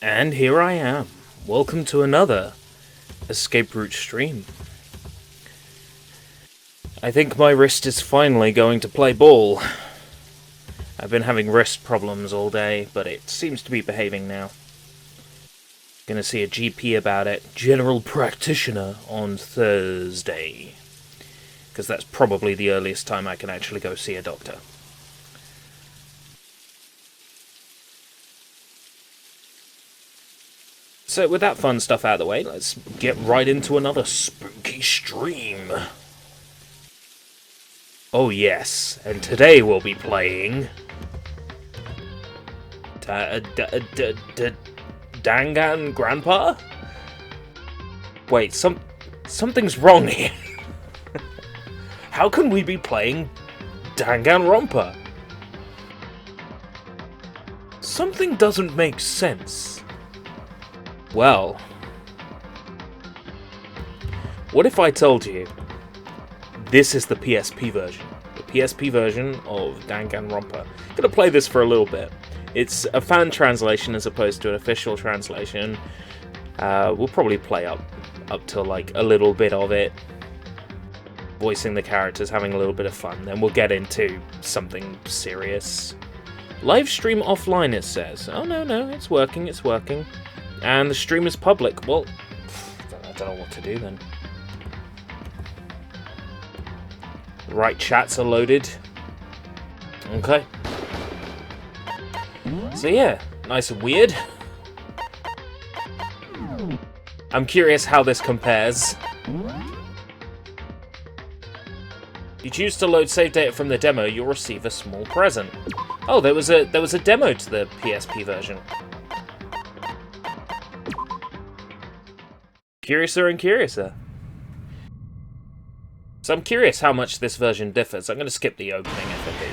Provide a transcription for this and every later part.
And here I am. Welcome to another escape route stream. I think my wrist is finally going to play ball. I've been having wrist problems all day, but it seems to be behaving now. Gonna see a GP about it, general practitioner, on Thursday. Because that's probably the earliest time I can actually go see a doctor. So with that fun stuff out of the way, let's get right into another spooky stream. Oh yes, and today we'll be playing DanganRonpa? Wait, something's wrong here. How can we be playing DanganRonpa? Something doesn't make sense. Well, what if I told you this is the PSP version? The PSP version of DanganRonpa. I'm gonna play this for a little bit. It's a fan translation as opposed to an official translation. We'll probably play up to like a little bit of it, voicing the characters, having a little bit of fun. Then we'll get into something serious. Live stream offline, it says. Oh no, it's working. And the stream is public. Well, I don't know what to do then. Right, chats are loaded. Okay. So yeah, nice and weird. I'm curious how this compares. If you choose to load save data from the demo, you'll receive a small present. Oh, there was a demo to the PSP version. Curiouser and curiouser. So I'm curious how much this version differs. I'm going to skip the opening FAQ.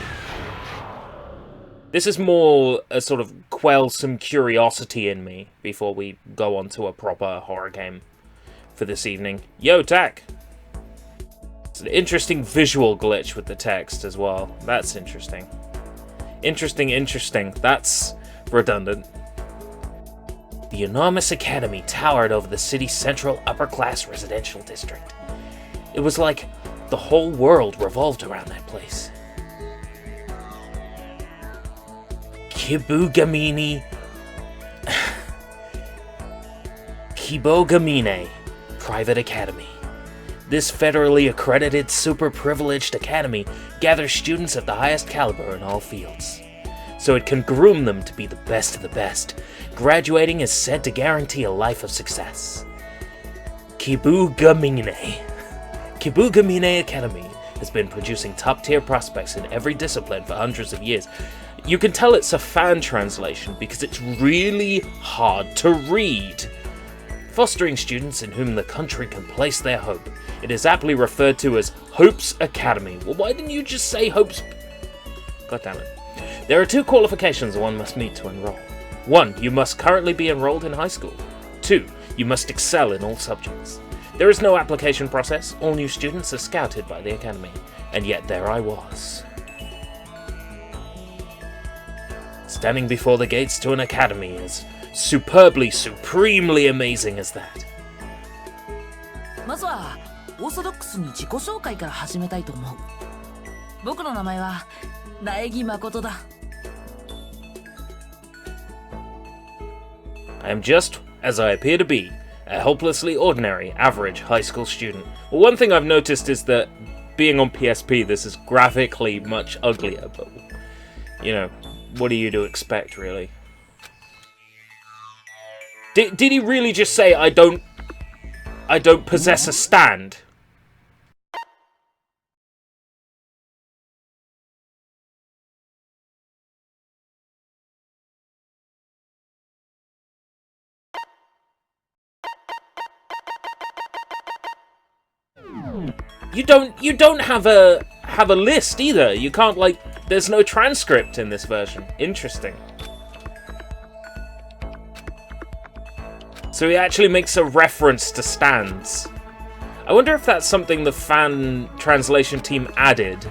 This is more a sort of quell some curiosity in me before we go on to a proper horror game for this evening. Yo, Tak! It's an interesting visual glitch with the text as well. That's interesting. Interesting. That's redundant. The enormous academy towered over the city's central upper-class residential district. It was like the whole world revolved around that place. Kibogamine, Private Academy. This federally accredited, super-privileged academy gathers students of the highest caliber in all fields, so it can groom them to be the best of the best. Graduating is said to guarantee a life of success. Kibogamine Academy has been producing top-tier prospects in every discipline for hundreds of years. You can tell it's a fan translation because it's really hard to read. Fostering students in whom the country can place their hope. It is aptly referred to as Hope's Academy. Well, why didn't you just say Hope's... God damn it. There are 2 qualifications one must meet to enroll. 1, you must currently be enrolled in high school. 2, you must excel in all subjects. There is no application process. All new students are scouted by the academy. And yet there I was, standing before the gates to an academy as superbly, supremely amazing as that. まずはオーソドックスに自己紹介から始めたいと思う。僕の名前は苗木誠だ。I am just as I appear to be, a helplessly ordinary, average high school student. Well, one thing I've noticed is that being on PSP, this is graphically much uglier, but, you know, what are you to expect, really? Did he really just say, I don't possess a stand? You don't have a list either. You can't, like, there's no transcript in this version. Interesting. So he actually makes a reference to stands. I wonder if that's something the fan translation team added,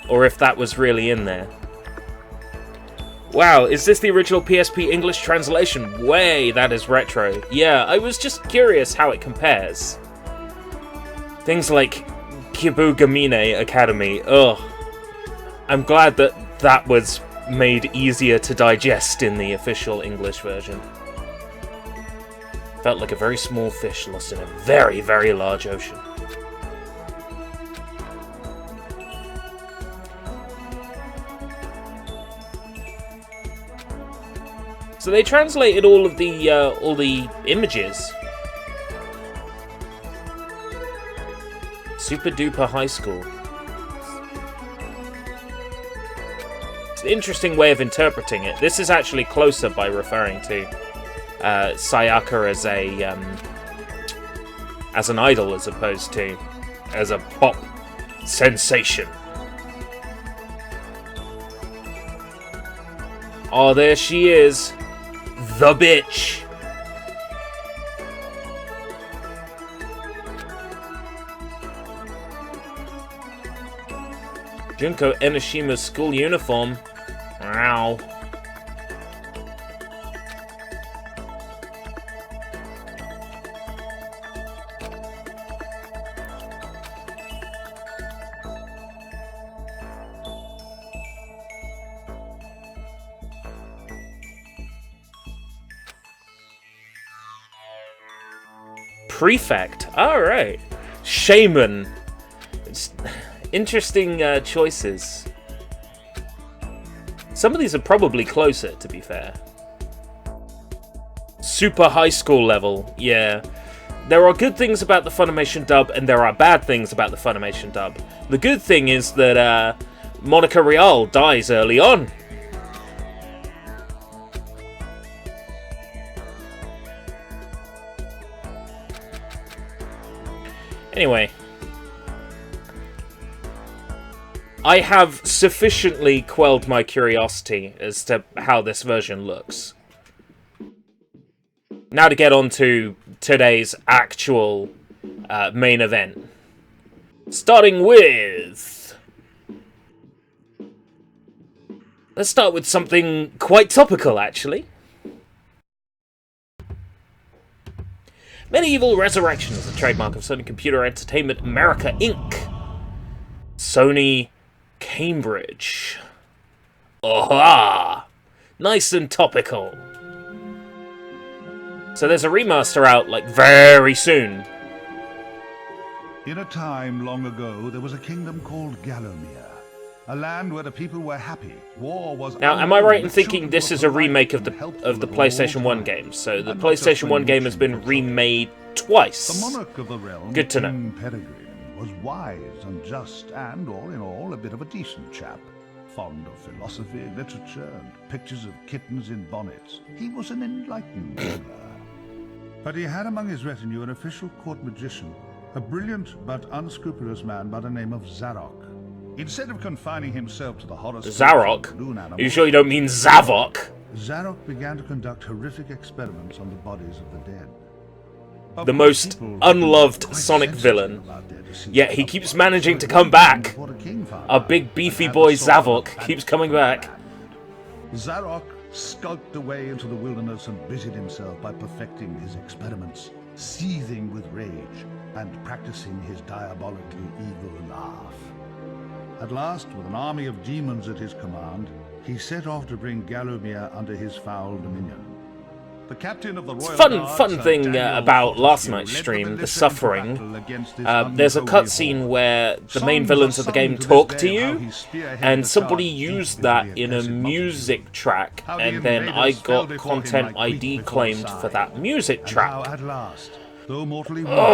or if that was really in there. Wow, is this the original PSP English translation? Way, that is retro. Yeah, I was just curious how it compares. Things like Kibugamine Academy, ugh. I'm glad that that was made easier to digest in the official English version. Felt like a very small fish lost in a very, very large ocean. So they translated all the images. Super Duper High School. It's an interesting way of interpreting it. This is actually closer by referring to Sayaka as an idol as opposed to as a pop sensation. Oh, there she is. The bitch. Junko Enoshima's school uniform. Wow. Prefect. Alright. Shaman. It's interesting choices. Some of these are probably closer, to be fair. Super high school level. Yeah. There are good things about the Funimation dub, and there are bad things about the Funimation dub. The good thing is that Monica Rial dies early on. Anyway, I have sufficiently quelled my curiosity as to how this version looks. Now to get on to today's actual main event. Starting with... Let's start with something quite topical, actually. MediEvil Resurrection is a trademark of Sony Computer Entertainment America, Inc. Sony Cambridge. Aha! Nice and topical. So there's a remaster out, like, very soon. In a time long ago, there was a kingdom called Gallowmere. A land where the people were happy. War was... Now, am I right in thinking this is a remake of the PlayStation 1 game? So the PlayStation 1 game has been remade twice. The monarch of the realm, Good to know. King Peregrine, was wise and just and, all in all, a bit of a decent chap. Fond of philosophy, literature, and pictures of kittens in bonnets. He was an enlightened ruler. But he had among his retinue an official court magician, a brilliant but unscrupulous man by the name of Zarok. Instead of confining himself to the horror Zarok? Are you sure you don't mean Zavok? Zarok began to conduct horrific experiments on the bodies of the dead. The most unloved Sonic villain. Yet he keeps managing to come back. Our big beefy boy Zavok keeps coming back. Zarok skulked away into the wilderness and busied himself by perfecting his experiments, seething with rage and practicing his diabolically evil laugh. At last, with an army of demons at his command, he set off to bring Gallowmere under his foul dominion. The captain of the Royal Fun thing about last night's stream, The Suffering. There's a cutscene where the main villains of the game talk to you, and somebody used that in a music track, and then I got Content ID claimed for that music track. At last, though mortally wounded, he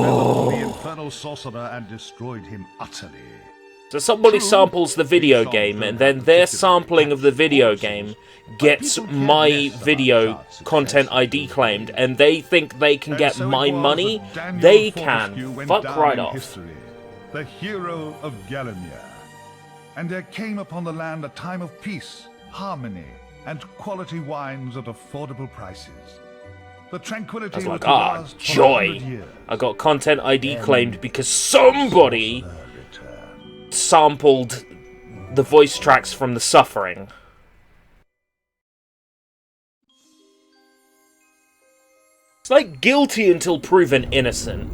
fell upon the infernal sorcerer and destroyed him utterly. So somebody samples the video game, and then their sampling of the video game gets my video Content ID claimed, and they think they can get my money? They can. Fuck right off. The hero of Gallowmere. And there came upon the land a time of peace, harmony, and quality wines at affordable prices. The tranquility I was like, was to last for 100 joy. years. I got Content ID claimed because somebody sampled the voice tracks from The Suffering. It's like guilty until proven innocent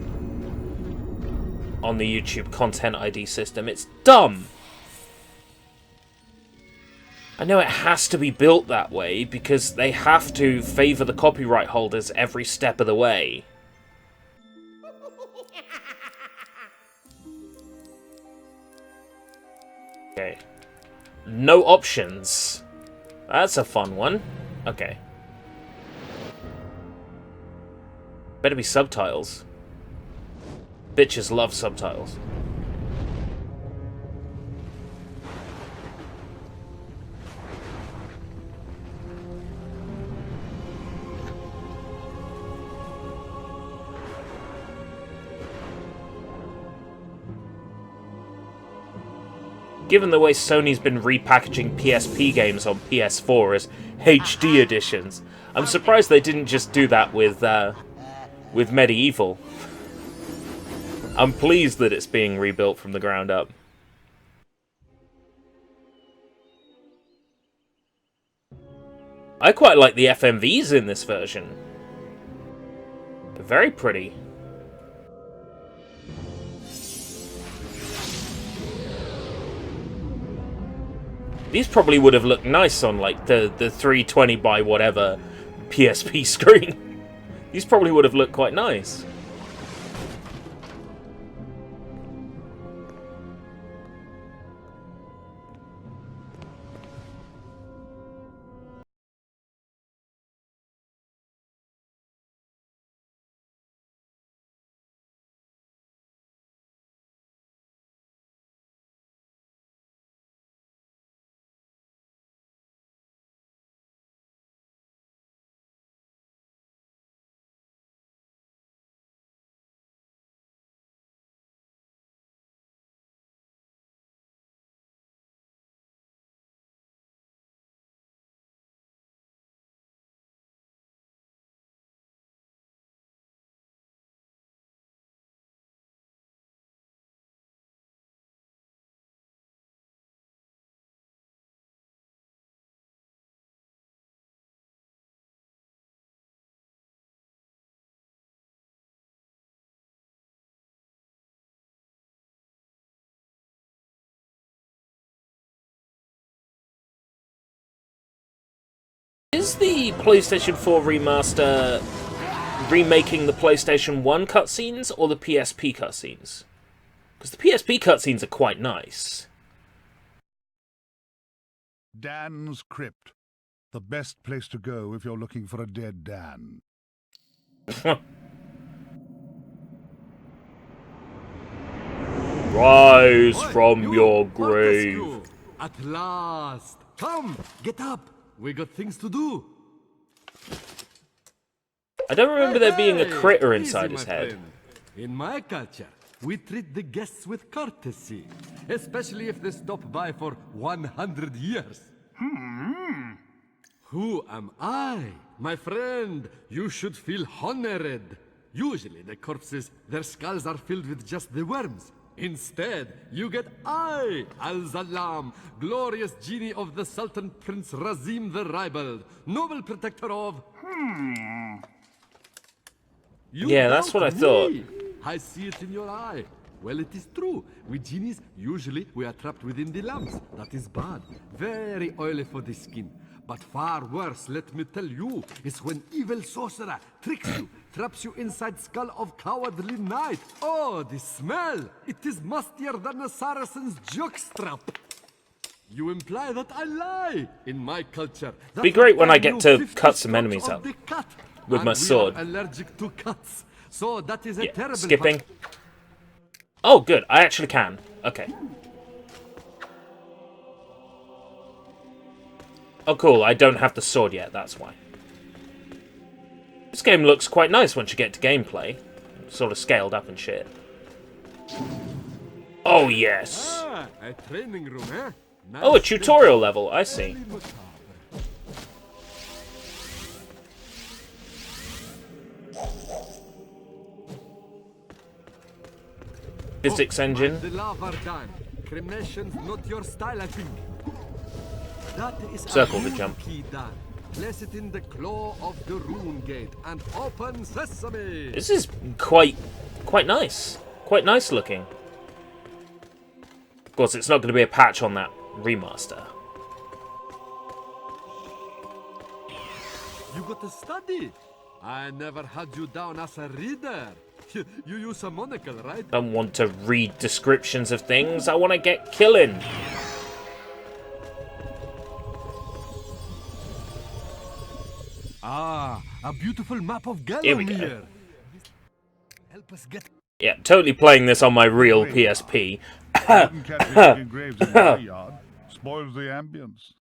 on the YouTube Content ID system. It's dumb. I know it has to be built that way because they have to favour the copyright holders every step of the way. Okay. No options. That's a fun one. Okay. Better be subtitles. Bitches love subtitles. Given the way Sony's been repackaging PSP games on PS4 as HD editions, I'm surprised they didn't just do that with MediEvil. I'm pleased that it's being rebuilt from the ground up. I quite like the FMVs in this version. They're very pretty. These probably would have looked nice on like the 320 by whatever PSP screen. These probably would have looked quite nice. Is the PlayStation 4 remaster remaking the PlayStation 1 cutscenes or the PSP cutscenes? Because the PSP cutscenes are quite nice. Dan's Crypt. The best place to go if you're looking for a dead Dan. Rise from your grave. At last. Come, get up. We got things to do. I don't remember there being a critter Easy, inside my his head. friend. In my culture, we treat the guests with courtesy, especially if they stop by for 100 years. Who am I? My friend, you should feel honored. Usually the corpses, their skulls are filled with just the worms. Instead, you get I, Al-Zalam, glorious genie of the Sultan Prince Razim the Ribald, noble protector of... You Yeah, that's doubt what I thought. me. I see it in your eye. Well, it is true. With genies, usually we are trapped within the lamps. That is bad. Very oily for the skin. But far worse, let me tell you, is when evil sorcerer tricks you, traps you inside skull of cowardly knight. Oh, the smell! It is mustier than a Saracen's jockstrap. You imply that I lie. In my culture, Be great when I get to cut some enemies up with my sword. We are allergic to cuts, so that is a Yeah, terrible. skipping. Oh, good. I actually can. Okay. Oh, cool. I don't have the sword yet. That's why. This game looks quite nice once you get to gameplay. Sort of scaled up and shit. Oh, yes. Ah, a training room, eh? Nice. Oh, a tutorial level. I see. Physics engine. The lava done. Cremation's not your style, I think. That is Circle a to jump. key done. place it in the claw of the rune gate and open sesame. This is quite nice. Quite nice looking. Of course, it's not going to be a patch on that remaster. You got to study. I never had you down as a reader. You use a monocle, right? I don't want to read descriptions of things. I want to get killing. Ah, a beautiful map of Here we go. Gallowmere. Help us get... Yeah, totally playing this on my real PSP. Couldn't catch Indian graves in my yard. Spoils the ambience.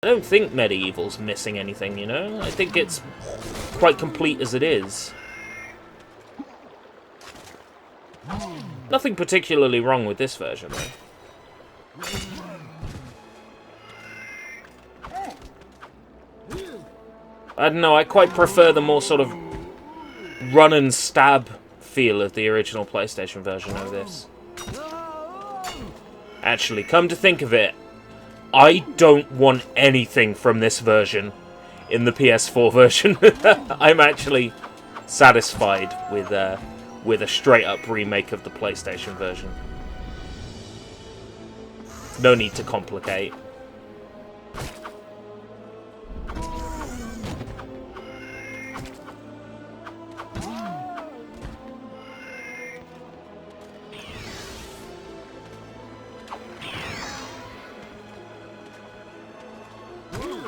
I don't think MediEvil's missing anything, you know? I think it's quite complete as it is. Nothing particularly wrong with this version, though. I don't know, I quite prefer the more sort of run and stab feel of the original PlayStation version of this. Actually, come to think of it, I don't want anything from this version in the PS4 version. I'm actually satisfied with a straight-up remake of the PlayStation version. No need to complicate.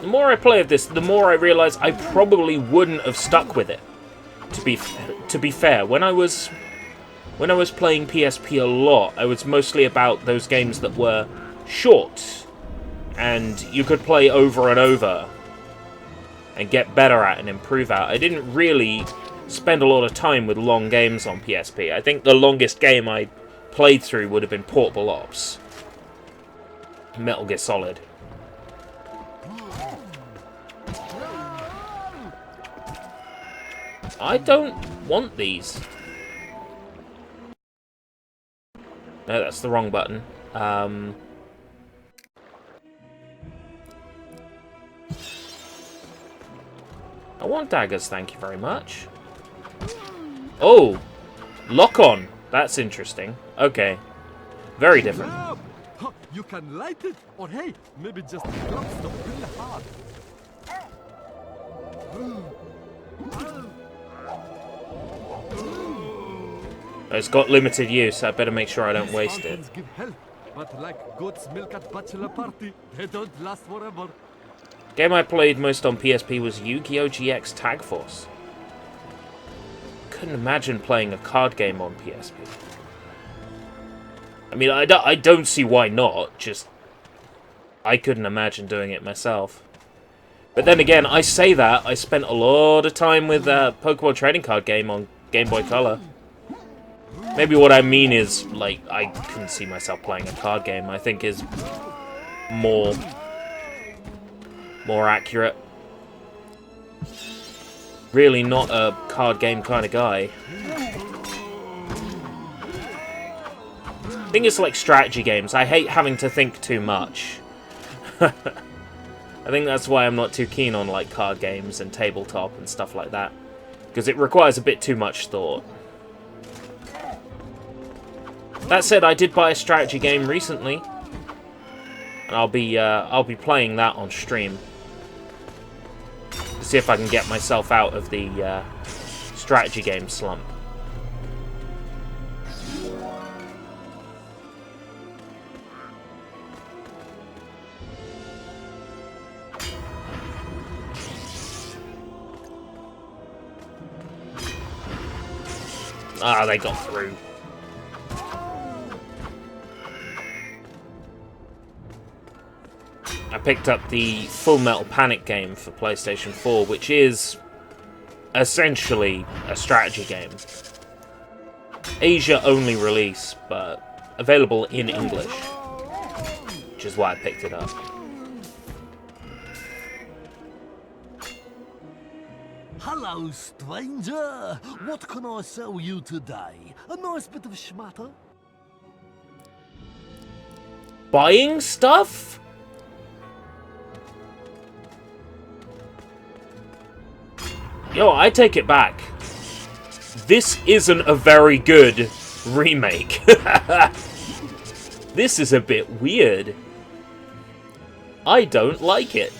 The more I play of this, the more I realise I probably wouldn't have stuck with it. To be fair, when I was playing PSP a lot, I was mostly about those games that were short and you could play over and over and get better at and improve at. I didn't really spend a lot of time with long games on PSP. I think the longest game I played through would have been Portable Ops. Metal Gear Solid. I don't want these. No, that's the wrong button. I want daggers, thank you very much. Oh! Lock on! That's interesting. Okay. Very different. You can light it, or hey, maybe just drop stuff really hard. It's got limited use, so I better make sure I don't waste it. Fountains give health, but like goat's milk at bachelor party, they don't last forever. Game I played most on PSP was Yu-Gi-Oh! GX Tag Force. Couldn't imagine playing a card game on PSP. I mean, I don't see why not, just I couldn't imagine doing it myself. But then again, I say that, I spent a lot of time with Pokemon Trading Card Game on Game Boy Color. Maybe what I mean is, like, I couldn't see myself playing a card game, I think is more accurate. Really not a card game kind of guy. I think it's like strategy games. I hate having to think too much. I think that's why I'm not too keen on like card games and tabletop and stuff like that, because it requires a bit too much thought. That said, I did buy a strategy game recently, and I'll be playing that on stream to see if I can get myself out of the strategy game slump. Ah, they got through. I picked up the Full Metal Panic game for PlayStation 4, which is essentially a strategy game. Asia-only release, but available in English, which is why I picked it up. Hello, stranger. What can I sell you today? A nice bit of schmatter? Buying stuff? Yo, I take it back. This isn't a very good remake. This is a bit weird. I don't like it.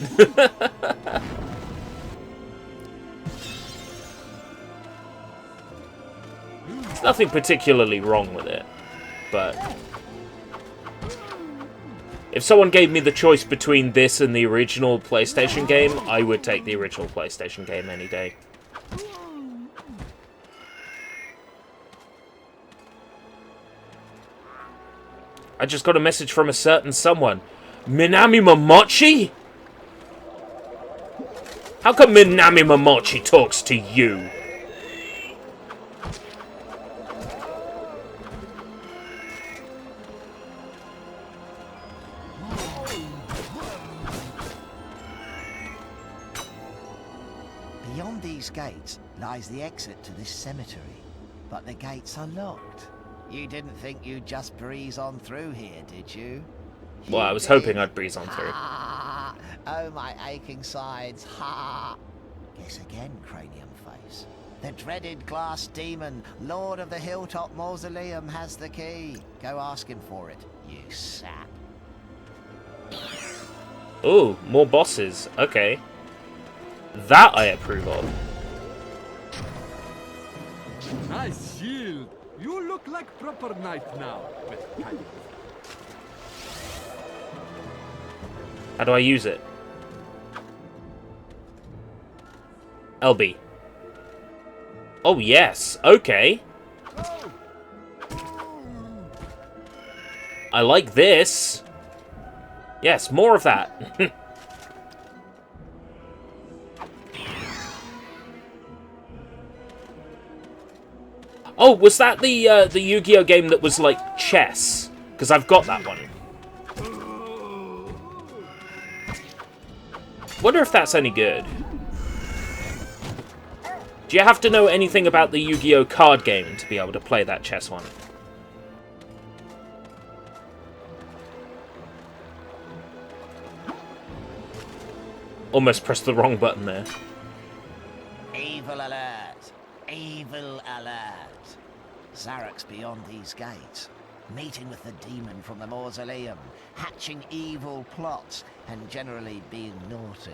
There's nothing particularly wrong with it, but if someone gave me the choice between this and the original PlayStation game, I would take the original PlayStation game any day. I just got a message from a certain someone. Minami Momochi? How come Minami Momochi talks to you? Beyond these gates lies the exit to this cemetery, but the gates are locked. You didn't think you'd just breeze on through here, did you? Well, I was hoping I'd breeze on through. Ha! Oh, my aching sides, ha! Guess again, cranium face. The dreaded glass demon, Lord of the Hilltop Mausoleum, has the key. Go ask him for it, you sap. Ooh, more bosses. Okay. That I approve of. Nice shield. You look like proper knight now. With kind. How do I use it? LB. Oh, yes. Okay. I like this. Yes, more of that. Oh, was that the Yu-Gi-Oh game that was like chess? Because I've got that one. Wonder if that's any good. Do you have to know anything about the Yu-Gi-Oh card game to be able to play that chess one? Almost pressed the wrong button there. Evil alert! Evil alert! Zarek's beyond these gates, meeting with the demon from the mausoleum, hatching evil plots, and generally being naughty.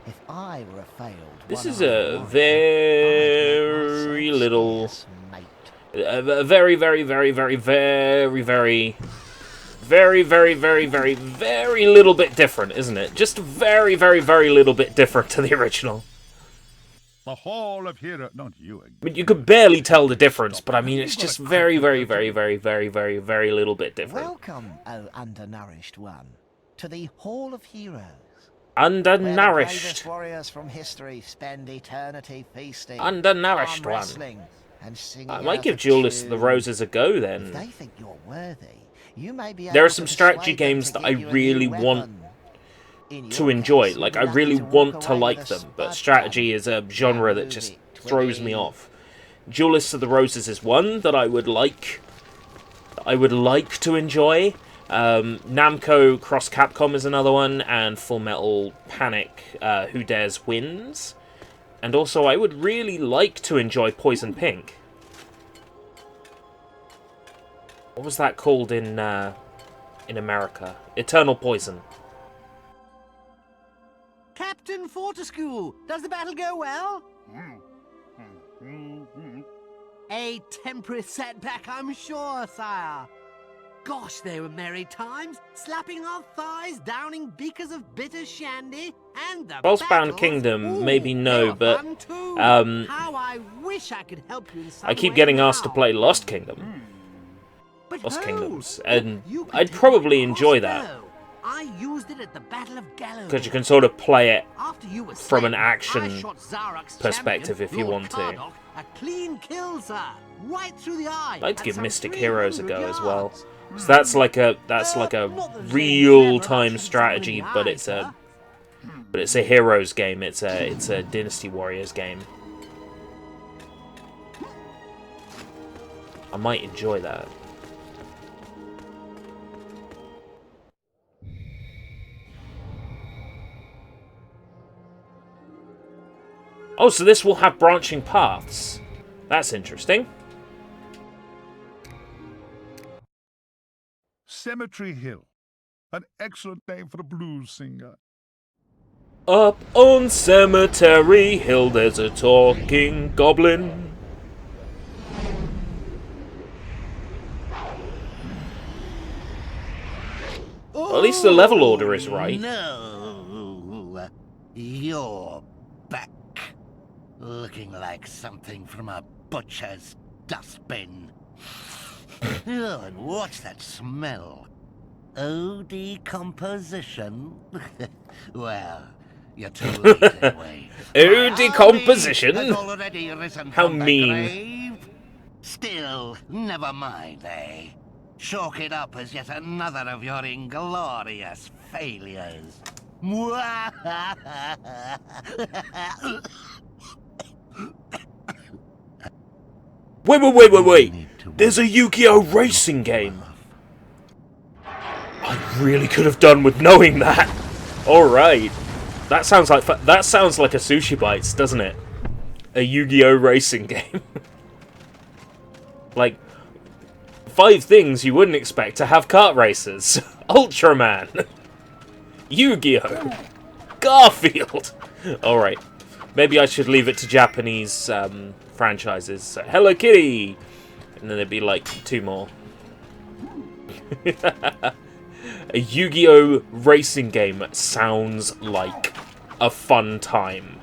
If I were a failed This is one-eyed a warrior, I'd very make myself little scarce, mate. Very, very, very, very, very, very, very, very, very, very, very little bit different, isn't it? Just very, very, very little bit different to the original. The Hall of Heroes. Not you again. I mean, you could barely tell the difference, but I mean, it's just very, very, very, very, very, very, very little bit different. Welcome, O undernourished one, to the Hall of Heroes. Undernourished. Where the warriors from history spend eternity feasting, Undernourished one. wrestling, and singing. I might out give of Duelist of the tune. Roses a go If then. they think you're worthy, you may be There are able some to strategy persuade them games to that I give you a really new want weapon. In to your enjoy. case, Like, you'll I be really lucky to want walk to away like with a them, but spud strategy gun. is a genre Now that just move it, throws me Twiggy. off. Duelist of the Roses is one that I would like to enjoy. Namco Cross Capcom is another one, and Full Metal Panic Who Dares Wins. And also, I would really like to enjoy Poison Pink. What was that called in America? Eternal Poison. Captain Fortescue, does the battle go well? A temporary setback, I'm sure, sire. Gosh, they were merry times, slapping our thighs, downing beakers of bitter shandy, and the Frostbound battles, Kingdom, ooh, maybe no, they were but, fun too. How I wish I could help you in some I keep way getting asked to now. play Lost Kingdom. But Lost ho! Kingdoms, and You could I'd take probably my enjoy that. crossbow. I used it at the Battle of Gallows. Because you can sort of play it After you were from an slain, action I shot Zarok's perspective champion, if you Lord want to. Kardok, a clean kill, sir, right through the eye. I'd like to at give some Mystic Heroes a 300 go as well. yards. So that's like a Not that there's any real-time clever strategy, action but somewhere in the it's a Heroes game. It's a Dynasty Warriors game. I might enjoy that. Oh, so this will have branching paths. That's interesting. Cemetery Hill. An excellent name for a blues singer. Up on Cemetery Hill, there's a talking goblin. Well, at least the level order is right. No, you're back. Looking like something from a butcher's dustbin. Oh, and what's that smell? Oh, decomposition? Well, you're too late anyway. Oh, decomposition? Has already risen How from the mean. grave. Still, never mind, eh? Chalk it up as yet another of your inglorious failures. Wait. There's a Yu-Gi-Oh! Racing game. I really could have done with knowing that. Alright. That sounds like a Sushi Bites, doesn't it? A Yu-Gi-Oh! Racing game. Like, 5 things you wouldn't expect to have kart races. Ultraman. Yu-Gi-Oh! Garfield. Alright. Maybe I should leave it to Japanese franchises. So, Hello Kitty! And then there'd be like 2 more. A Yu-Gi-Oh! Racing game sounds like a fun time.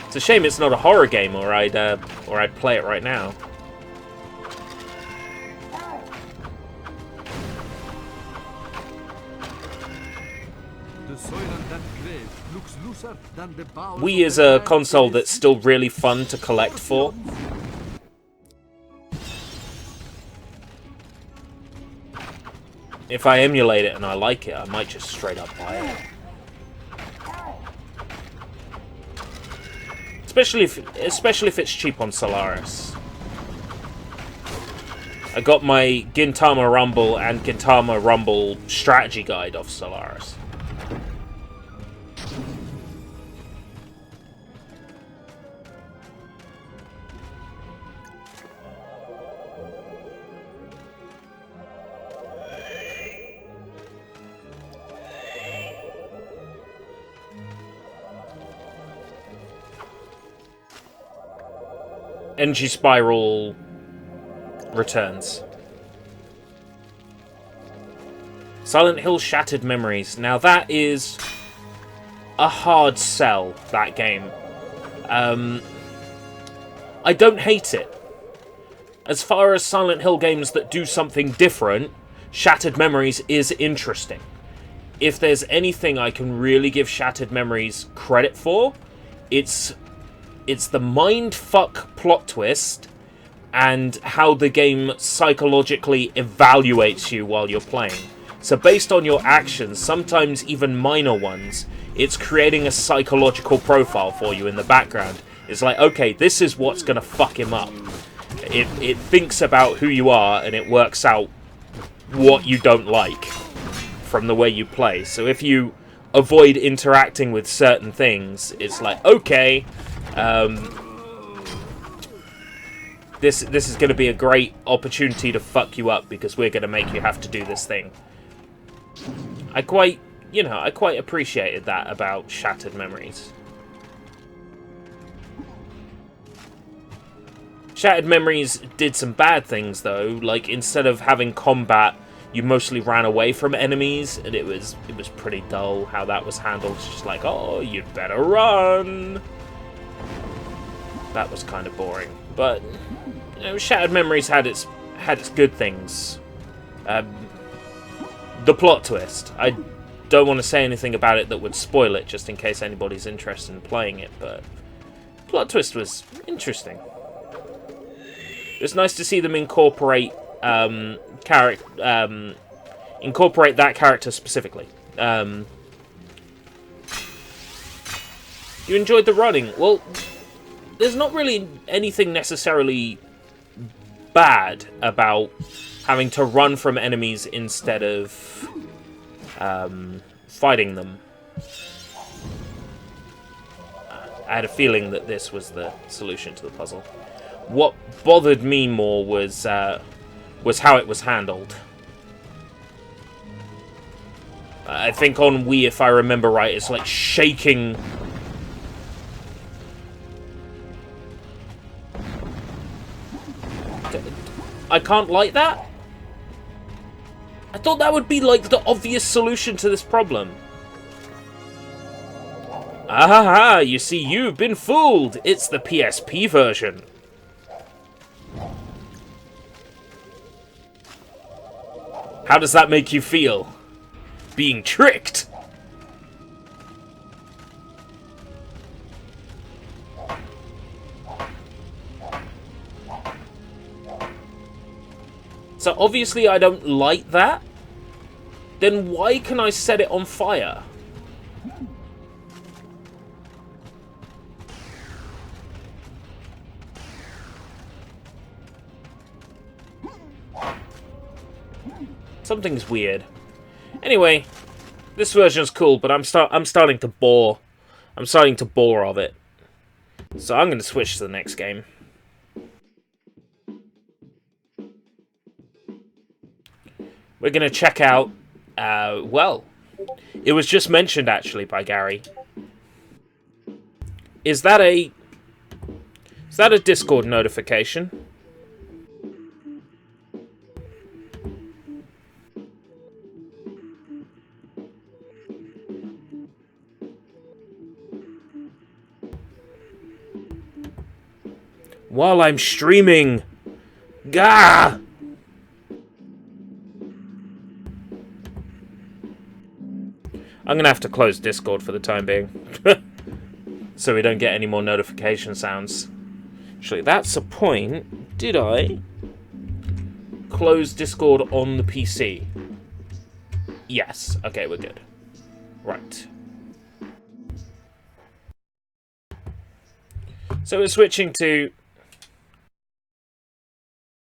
It's a shame it's not a horror game, or I'd play it right now. The soil on that grave looks looser than the bowels Wii of is the a man console in that's his still really fun to collect for. If I emulate it and I like it, I might just straight up buy it. Especially if it's cheap on Solaris. I got my Gintama Rumble and Gintama Rumble strategy guide off Solaris. Energy Spiral returns. Silent Hill Shattered Memories. Now that is a hard sell, that game. I don't hate it. As far as Silent Hill games that do something different, Shattered Memories is interesting. If there's anything I can really give Shattered Memories credit for, it's the mindfuck plot twist and how the game psychologically evaluates you while you're playing. So based on your actions, sometimes even minor ones, it's creating a psychological profile for you in the background. It's like, okay, this is what's going to fuck him up. It thinks about who you are, and it works out what you don't like from the way you play. So if you avoid interacting with certain things, it's like, okay, this is going to be a great opportunity to fuck you up because we're going to make you have to do this thing. I quite appreciated that about Shattered Memories. Shattered Memories did some bad things though, like instead of having combat, you mostly ran away from enemies, and it was pretty dull how that was handled. It's just like, oh, you'd better run. That was kind of boring, but you know, Shattered Memories had its good things. The plot twist. I don't want to say anything about it that would spoil it, just in case anybody's interested in playing it, but the plot twist was interesting. It was nice to see them incorporate incorporate that character specifically. You enjoyed the running. Well, there's not really anything necessarily bad about having to run from enemies instead of fighting them. I had a feeling that this was the solution to the puzzle. What bothered me more was how it was handled. I think on Wii, if I remember right, it's like shaking. I can't like that? I thought that would be like the obvious solution to this problem. Ah, you see, you've been fooled. It's the PSP version. How does that make you feel? Being tricked? So obviously I don't like that. Then why can I set it on fire? Something's weird. Anyway, this version's cool, but I'm starting to bore. I'm starting to bore of it. So I'm going to switch to the next game. We're going to check out, well, it was just mentioned actually by Gary. Is that a Discord notification? While I'm streaming. Gah! I'm going to have to close Discord for the time being. So we don't get any more notification sounds. Actually, that's a point. Did I close Discord on the PC? Yes. Okay, we're good. Right. So we're switching to...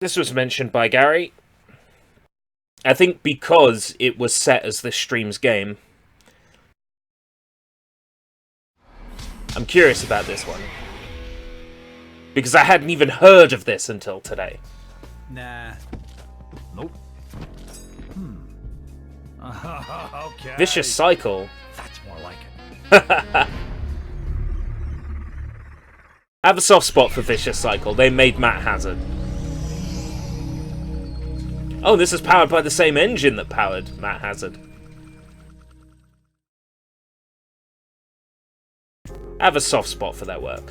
This was mentioned by Gary. I think because it was set as this stream's game. I'm curious about this one. Because I hadn't even heard of this until today. Nah. Nope. Okay. Vicious Cycle. That's more like it. I have a soft spot for Vicious Cycle. They made Matt Hazard. Oh, this is powered by the same engine that powered Matt Hazard. I have a soft spot for their work.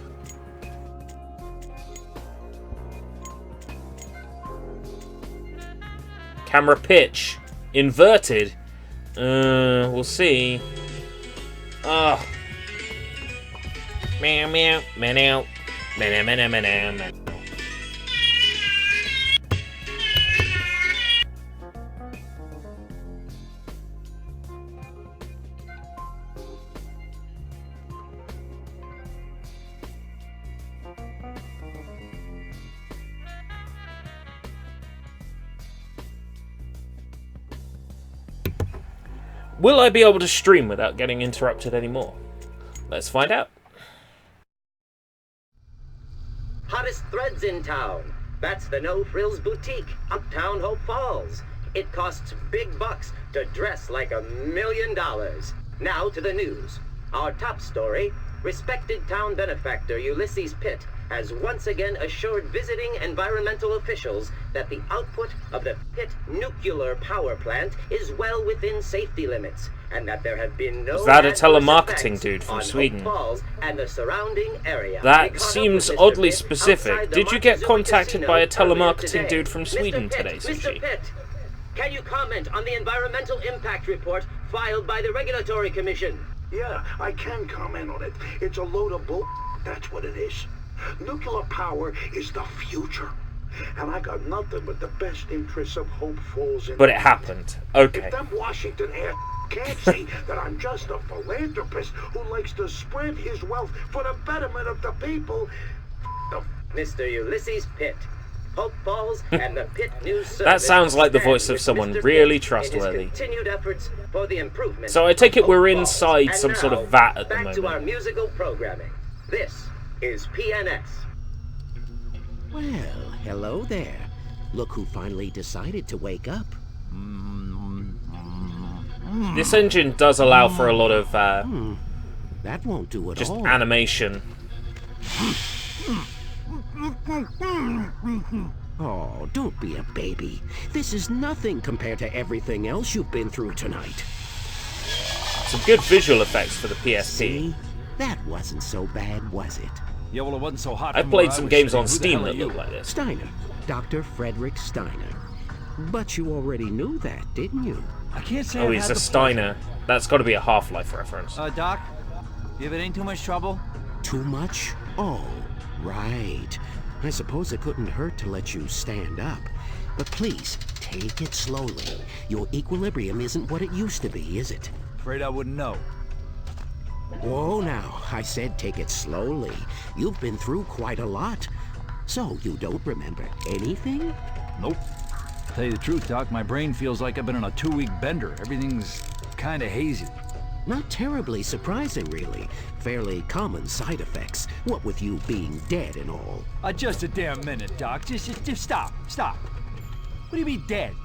Camera pitch. Inverted. We'll see. Oh. Meow meow meow meow meow meow meow. Will I be able to stream without getting interrupted anymore? Let's find out. Hottest threads in town. That's the No Frills Boutique, Uptown Hope Falls. It costs big bucks to dress like $1 million. Now to the news. Our top story, respected town benefactor Ulysses Pitt has once again assured visiting environmental officials that the output of the Pitt nuclear power plant is well within safety limits, and that there have been no Is that a adverse telemarketing effects dude from on Sweden? Hope Falls and the surrounding area. That We caught up seems with Mr. oddly Pitt specific. outside the Did you get Montezuma contacted Casino by a earlier telemarketing today. dude from Sweden Mr. Pitt, today, Mr. Sushi? Pitt, can you comment on the environmental impact report filed by the Regulatory Commission? Yeah, I can comment on it. It's a load of bull. That's what it is. Nuclear power is the future. And I got nothing but the best interests of Hope Falls in But it mind. happened. Okay. If them Washington ass can't see that I'm just a philanthropist who likes to spread his wealth for the betterment of the people, Mr. Ulysses Pitt, Hope Falls, and the Pitt News Service. That sounds like the stand voice of with someone Mr. really Pitt trustworthy. in his continued efforts for the improvement So I take of it we're Hope inside Falls. some And sort now, of vat at the back to our moment. musical programming. This is PNS. Well, hello there. Look who finally decided to wake up. This engine does allow for a lot of That won't do it just all. animation. Oh, don't be a baby. This is nothing compared to everything else you've been through tonight. Some good visual effects for the PSP. See? That wasn't so bad, was it? Yeah, well, it wasn't so hot. I from where played some was games sitting. on Who the Steam hell are that you? look like this. Steiner. Dr. Frederick Steiner. But you already knew that, didn't you? I can't say Oh, I've he's had a the Steiner. That's got to be a Half-Life reference. Doc, if it ain't too much trouble. Too much? Oh, right. I suppose it couldn't hurt to let you stand up. But please, take it slowly. Your equilibrium isn't what it used to be, is it? Afraid I wouldn't know. Whoa now, I said take it slowly. You've been through quite a lot. So you don't remember anything? Nope. Tell you the truth, Doc, my brain feels like I've been on a 2-week bender. Everything's kinda hazy. Not terribly surprising, really. Fairly common side effects, what with you being dead and all. Just a damn minute, Doc. Just stop. What do you mean dead?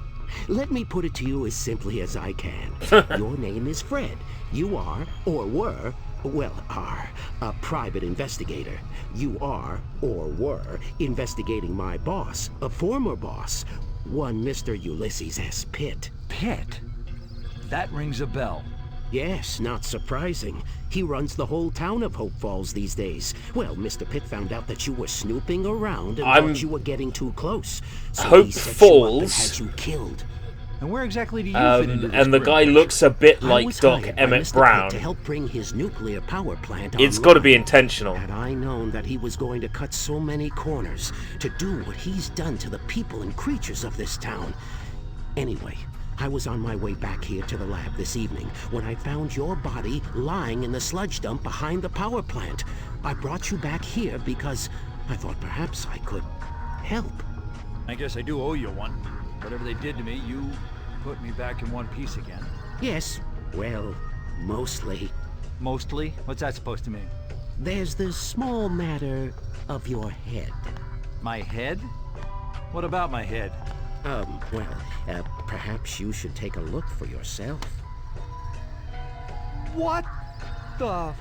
Let me put it to you as simply as I can. Your name is Fred. You are, or were, a private investigator. You are, or were, investigating my boss, a former boss, one Mr. Ulysses S. Pitt. Pitt? That rings a bell. Yes, not surprising. He runs the whole town of Hope Falls these days. Well, Mr. Pitt found out that you were snooping around and thought you were getting too close. So Hope he set Falls. you up and had you killed. And where exactly do you fit into this And the guy group? looks a bit I like was Doc hired by Emmett Mr. Brown. Pitt to help bring his nuclear power plant It's online. got to be intentional. Had I known that he was going to cut so many corners to do what he's done to the people and creatures of this town. Anyway, I was on my way back here to the lab this evening when I found your body lying in the sludge dump behind the power plant. I brought you back here because I thought perhaps I could help. I guess I do owe you one. Whatever they did to me, you put me back in one piece again. Yes, well, mostly. Mostly? What's that supposed to mean? There's the small matter of your head. My head? What about my head? Perhaps you should take a look for yourself. What the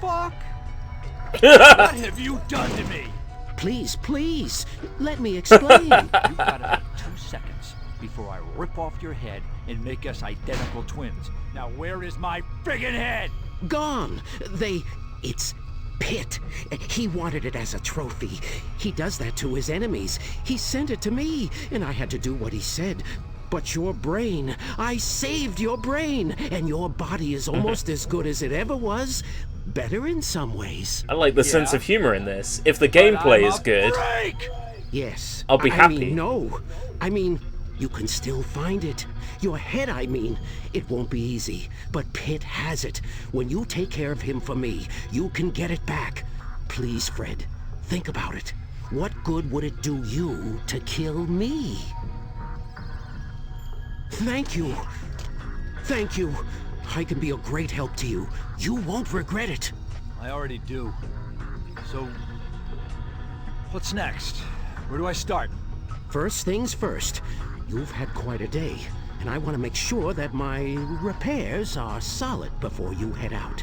fuck? What have you done to me? Please, let me explain. You've got about 2 seconds before I rip off your head and make us identical twins. Now where is my friggin' head? Gone. It's Pitt. He wanted it as a trophy. He does that to his enemies. He sent it to me, and I had to do what he said. But your brain, I saved your brain, and your body is almost as good as it ever was. Better in some ways. I like the sense of humor in this. If the gameplay is good, yes, I'll be happy. I mean, no. I mean, you can still find it. Your head, I mean. It won't be easy, but Pitt has it. When you take care of him for me, you can get it back. Please, Fred, think about it. What good would it do you to kill me? Thank you. Thank you. I can be a great help to you. You won't regret it. I already do. So, what's next? Where do I start? First things first. You've had quite a day, and I want to make sure that my repairs are solid before you head out.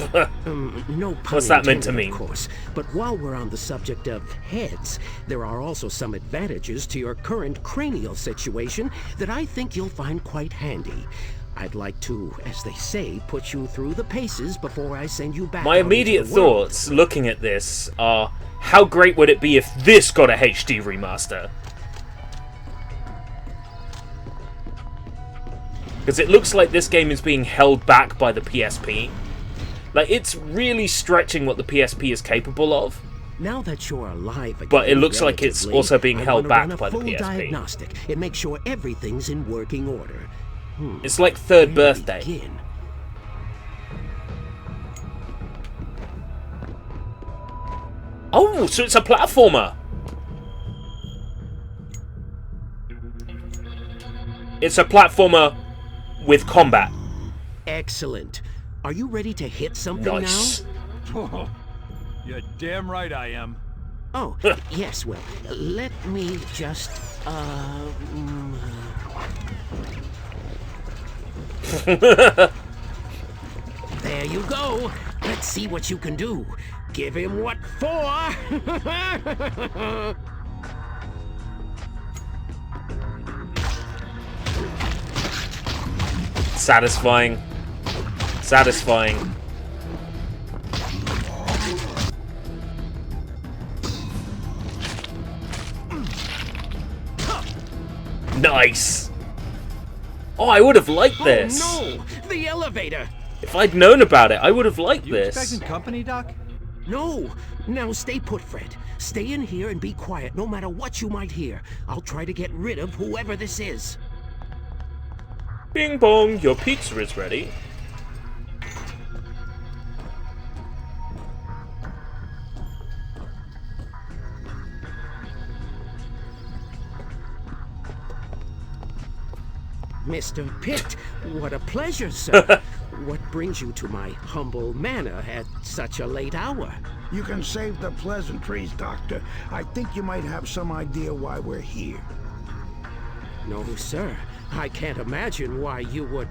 No pun What's that meant to intended, mean? Of course. But while we're on the subject of heads, there are also some advantages to your current cranial situation that I think you'll find quite handy. I'd like to, as they say, put you through the paces before I send you back. My immediate thoughts looking at this are, how great would it be if this got a HD remaster? Because it looks like this game is being held back by the PSP. Like, it's really stretching what the PSP is capable of. Now that you're alive again, but it looks like it's also being held back by the full PSP. Diagnostic and make sure everything's in working order. It's like third birthday. Begin. Oh, so it's a platformer. It's a platformer with combat. Excellent. Are you ready to hit something Nice. now? You're damn right I am. Oh, yes, well, let me just, There you go. Let's see what you can do. Give him what for. Satisfying. Satisfying. Nice. Oh, I would have liked this. Oh, no! The elevator! If I'd known about it, I would have liked You this. expecting company, Doc? No! Now stay put, Fred. Stay in here and be quiet, no matter what you might hear. I'll try to get rid of whoever this is. Bing bong, your pizza is ready. Mr. Pitt, what a pleasure, sir. What brings you to my humble manor at such a late hour? You can save the pleasantries, Doctor. I think you might have some idea why we're here. No, sir. I can't imagine why you would...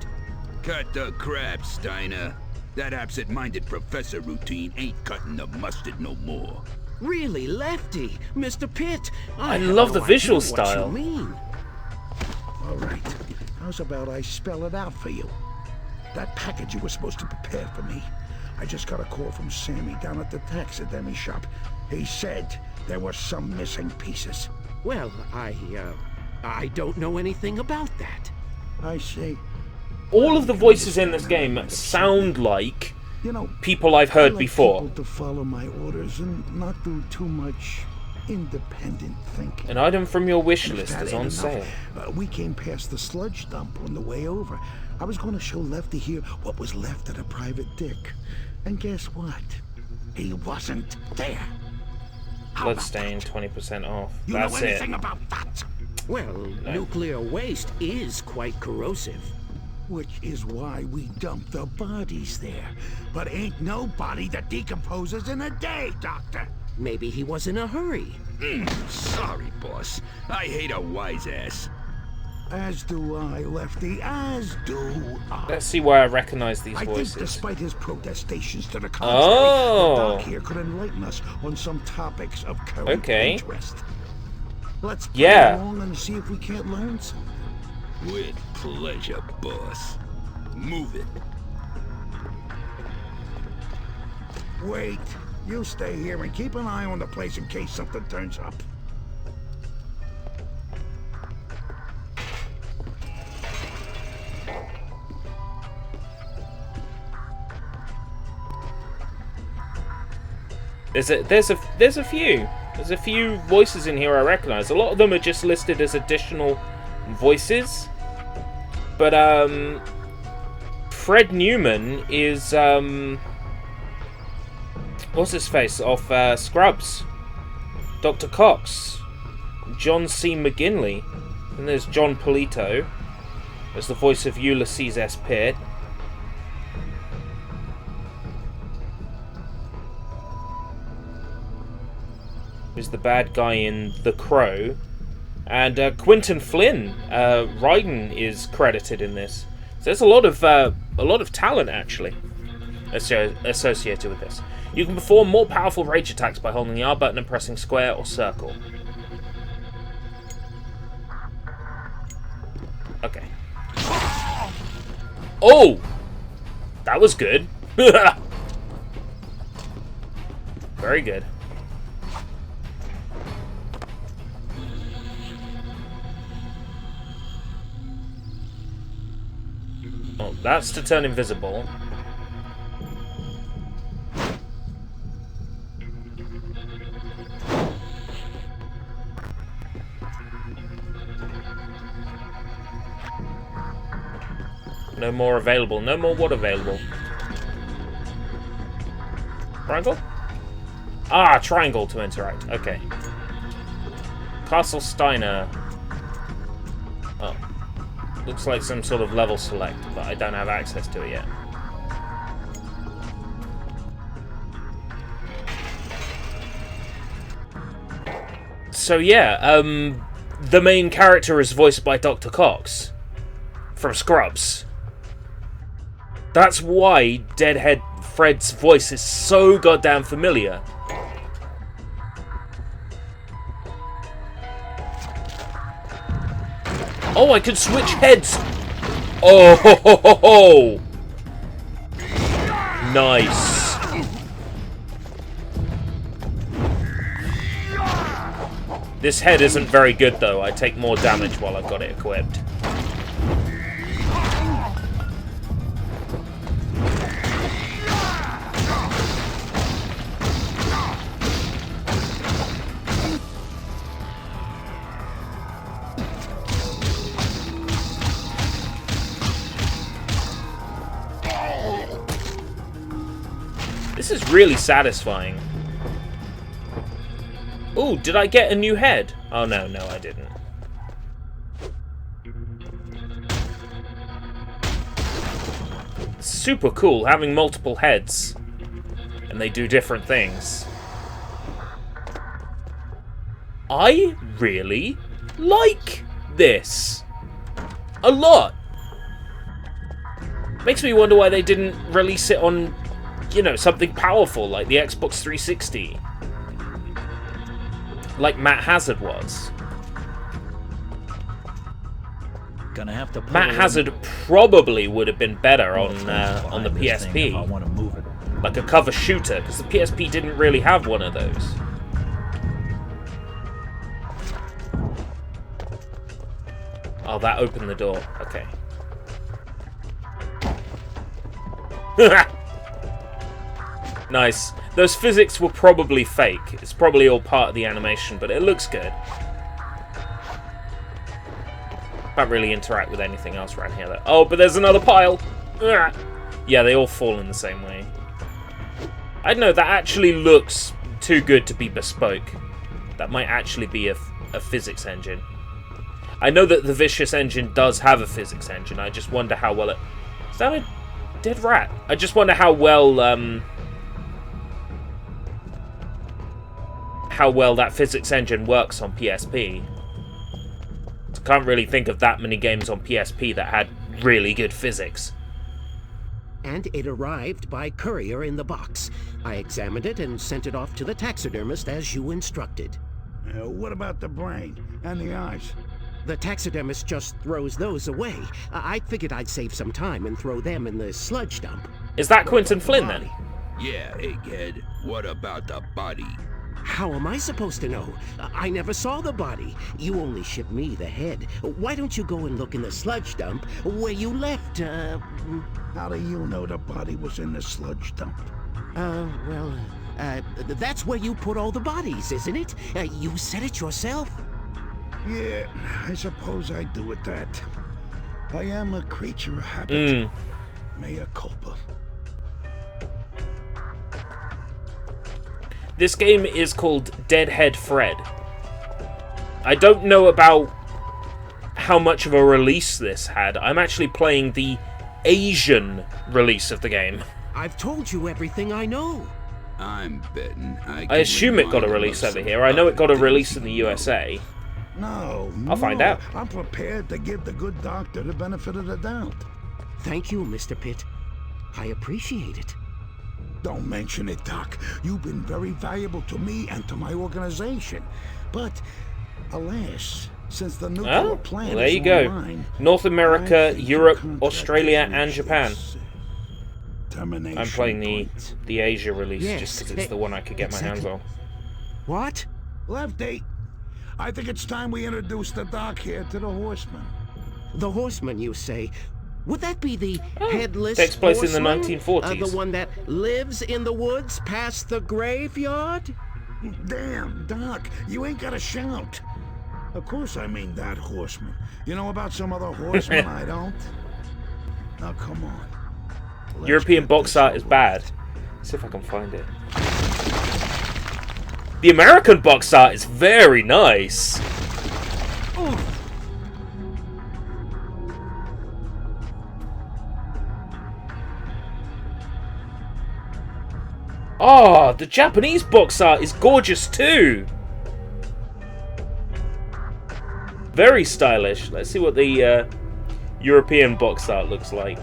Cut the crap, Steiner. That absent-minded professor routine ain't cutting the mustard no more. Really, Lefty? Mr. Pitt? I have love no the visual idea style. What you mean. All right. How's about I spell it out for you? That package you were supposed to prepare for me. I just got a call from Sammy down at the taxidermy shop. He said there were some missing pieces. Well, I don't know anything about that. I see. All of the voices in this game sound like people I've I heard like before. people to follow my orders and not do too much independent thinking. An item from your wish If list that is ain't on enough, sale. we came past the sludge dump on the way over. I was going to show Lefty here what was left of the private dick. And guess what? He wasn't there. Bloodstain 20% off. You That's know it. anything about that? Well, nuclear waste is quite corrosive. Which is why we dump the bodies there. But ain't no body that decomposes in a day, Doctor. Maybe he was in a hurry. Sorry, boss. I hate a wise ass. As do I, Lefty, as do I. Let's see why I recognize these I voices. think despite his protestations to the contrary, the doc here could enlighten us on some topics of current interest. Let's play along and see if we can't learn something. With pleasure, boss. Move it. Wait, you stay here and keep an eye on the place in case something turns up. There's a few voices in here I recognize. A lot of them are just listed as additional voices. But Fred Newman is what's his face off Scrubs? Dr. Cox, John C. McGinley, and there's John Polito as the voice of Ulysses S. Pitt. Is the bad guy in The Crow, and Quinton Flynn, Raiden, is credited in this. So there's a lot of talent actually associated with this. You can perform more powerful rage attacks by holding the R button and pressing square or circle. Okay. Oh, that was good. Very good. Oh, that's to turn invisible. No more available. No more what available? Triangle? Ah, triangle to interact. Okay. Castle Steiner. Oh. Looks like some sort of level select, but I don't have access to it yet. So yeah, the main character is voiced by Dr. Cox from Scrubs. That's why Deadhead Fred's voice is so goddamn familiar. Oh, I can switch heads! Oh, ho, ho, ho, ho. Nice. This head isn't very good though. I take more damage while I've got it equipped. This is really satisfying. Ooh, did I get a new head? Oh no, I didn't. Super cool having multiple heads. And they do different things. I really like this. A lot. Makes me wonder why they didn't release it on, you know, something powerful like the Xbox 360. Like Matt Hazard was. Gonna have to Matt Hazard probably would have been better on the PSP. I want to move it. Like a cover shooter, because the PSP didn't really have one of those. Oh, that opened the door. Okay. Nice. Those physics were probably fake. It's probably all part of the animation, but it looks good. Can't really interact with anything else around here, though. Oh, but there's another pile! Yeah, they all fall in the same way. I don't know, that actually looks too good to be bespoke. That might actually be a physics engine. I know that the Vicious engine does have a physics engine. I just wonder how well it... Is that a dead rat? I just wonder how well that physics engine works on PSP. Can't really think of that many games on PSP that had really good physics. And it arrived by courier in the box. I examined it and sent it off to the taxidermist as you instructed. What about the brain and the eyes? The taxidermist just throws those away. I figured I'd save some time and throw them in the sludge dump. Is that Quentin Flynn then? Yeah, Egghead. What about the body? How am I supposed to know? I never saw the body. You only shipped me the head. Why don't you go and look in the sludge dump where you left, How do you know the body was in the sludge dump? That's where you put all the bodies, isn't it? You said it yourself. Yeah, I suppose I do with that. I am a creature of habit. Mea culpa. This game is called Deadhead Fred. I don't know about how much of a release this had. I'm actually playing the Asian release of the game. I've told you everything I know. I'm betting I assume it got a release over here. I know it got a release in the USA. No, I'll find out. I'm prepared to give the good doctor the benefit of the doubt. Thank you, Mr. Pitt. I appreciate it. Don't mention it, Doc. You've been very valuable to me and to my organization. But, alas, since the nuclear plant well, there is you go. online, North America, Europe, Australia, and Japan. Termination I'm playing point. the Asia release Yes, just because it's the one I could get my hands on. What? Lefty, I think it's time we introduce the Doc here to the Horseman. The Horseman, you say? Would that be the headless Takes place in the horseman? 1940s. The one that lives in the woods past the graveyard? Damn, Doc, you ain't gotta shout. Of course I mean that horseman. You know about some other horseman I don't? Now come on. Let's European get box this art is over bad. Let's see if I can find it. The American box art is very nice. Oh, the Japanese box art is gorgeous too. Very stylish. Let's see what the European box art looks like.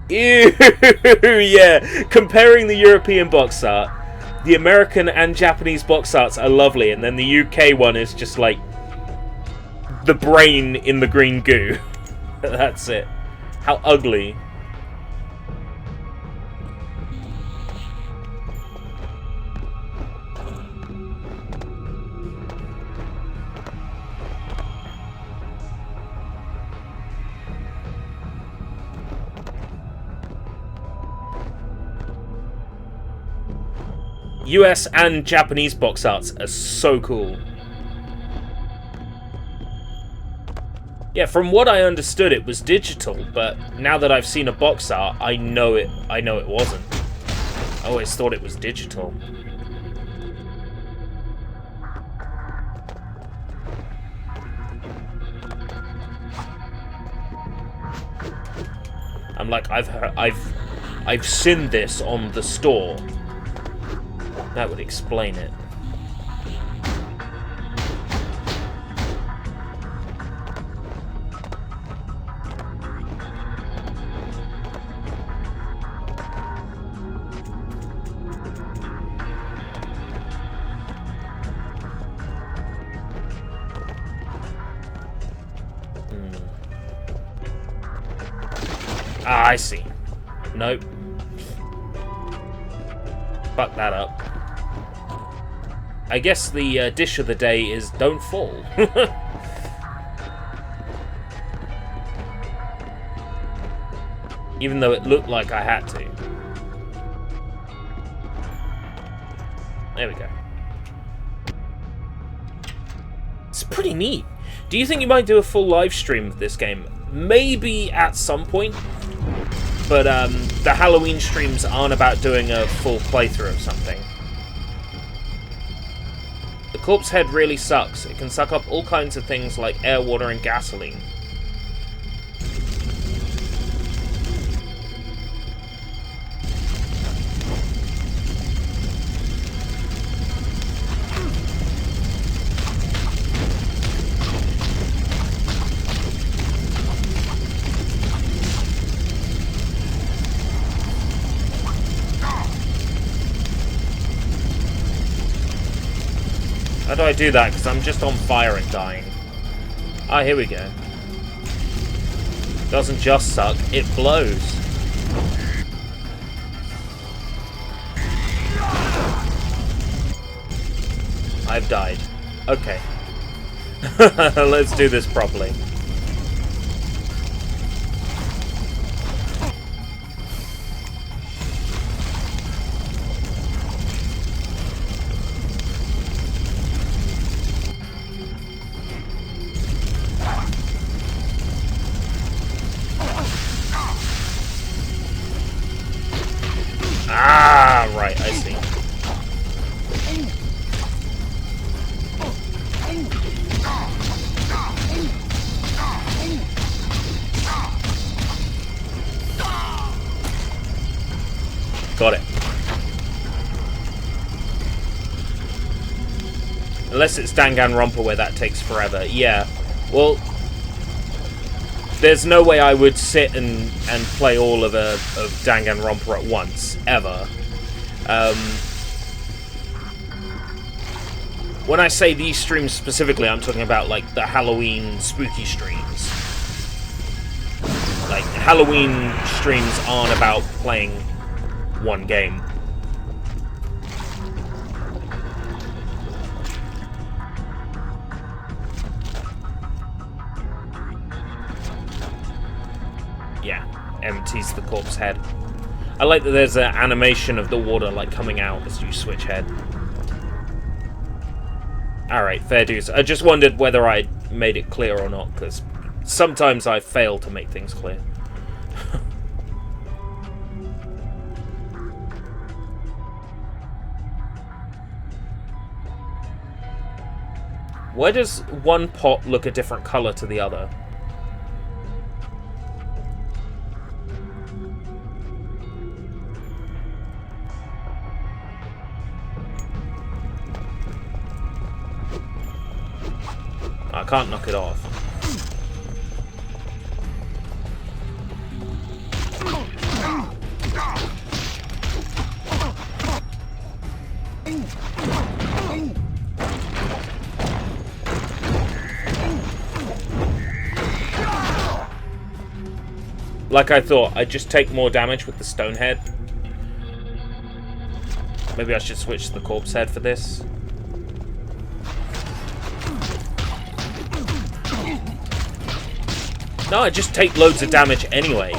Ew, yeah. Comparing the European box art, the American and Japanese box arts are lovely, and then the UK one is just like the brain in the green goo. That's it. How ugly. US and Japanese box arts are so cool. Yeah, from what I understood, it was digital, but now that I've seen a box art, I know it wasn't. I always thought it was digital. I'm like, I've seen this on the store. That would explain it. Ah, I see. Nope. Fuck that up. I guess the dish of the day is don't fall. Even though it looked like I had to. There we go. It's pretty neat. Do you think you might do a full live stream of this game? Maybe at some point. But the Halloween streams aren't about doing a full playthrough of something. The corpse head really sucks. It can suck up all kinds of things like air, water, and gasoline. How do I do that? Because I'm just on fire and dying. Ah, here we go. Doesn't just suck, it blows. I've died. Okay. Let's do this properly. Ah, right, I see. Got it. Unless it's DanganRonpa where that takes forever. Yeah. Well, there's no way I would sit and play all of DanganRonpa at once, ever. When I say these streams specifically, I'm talking about like the Halloween spooky streams. Like, Halloween streams aren't about playing one game. Yeah, empties the corpse head. I like that there's an animation of the water like coming out as you switch head. Alright, fair dues. I just wondered whether I made it clear or not, because sometimes I fail to make things clear. Why does one pot look a different color to the other? I can't knock it off. Like I thought, I'd just take more damage with the stone head. Maybe I should switch to the corpse head for this. No, I just take loads of damage anyway.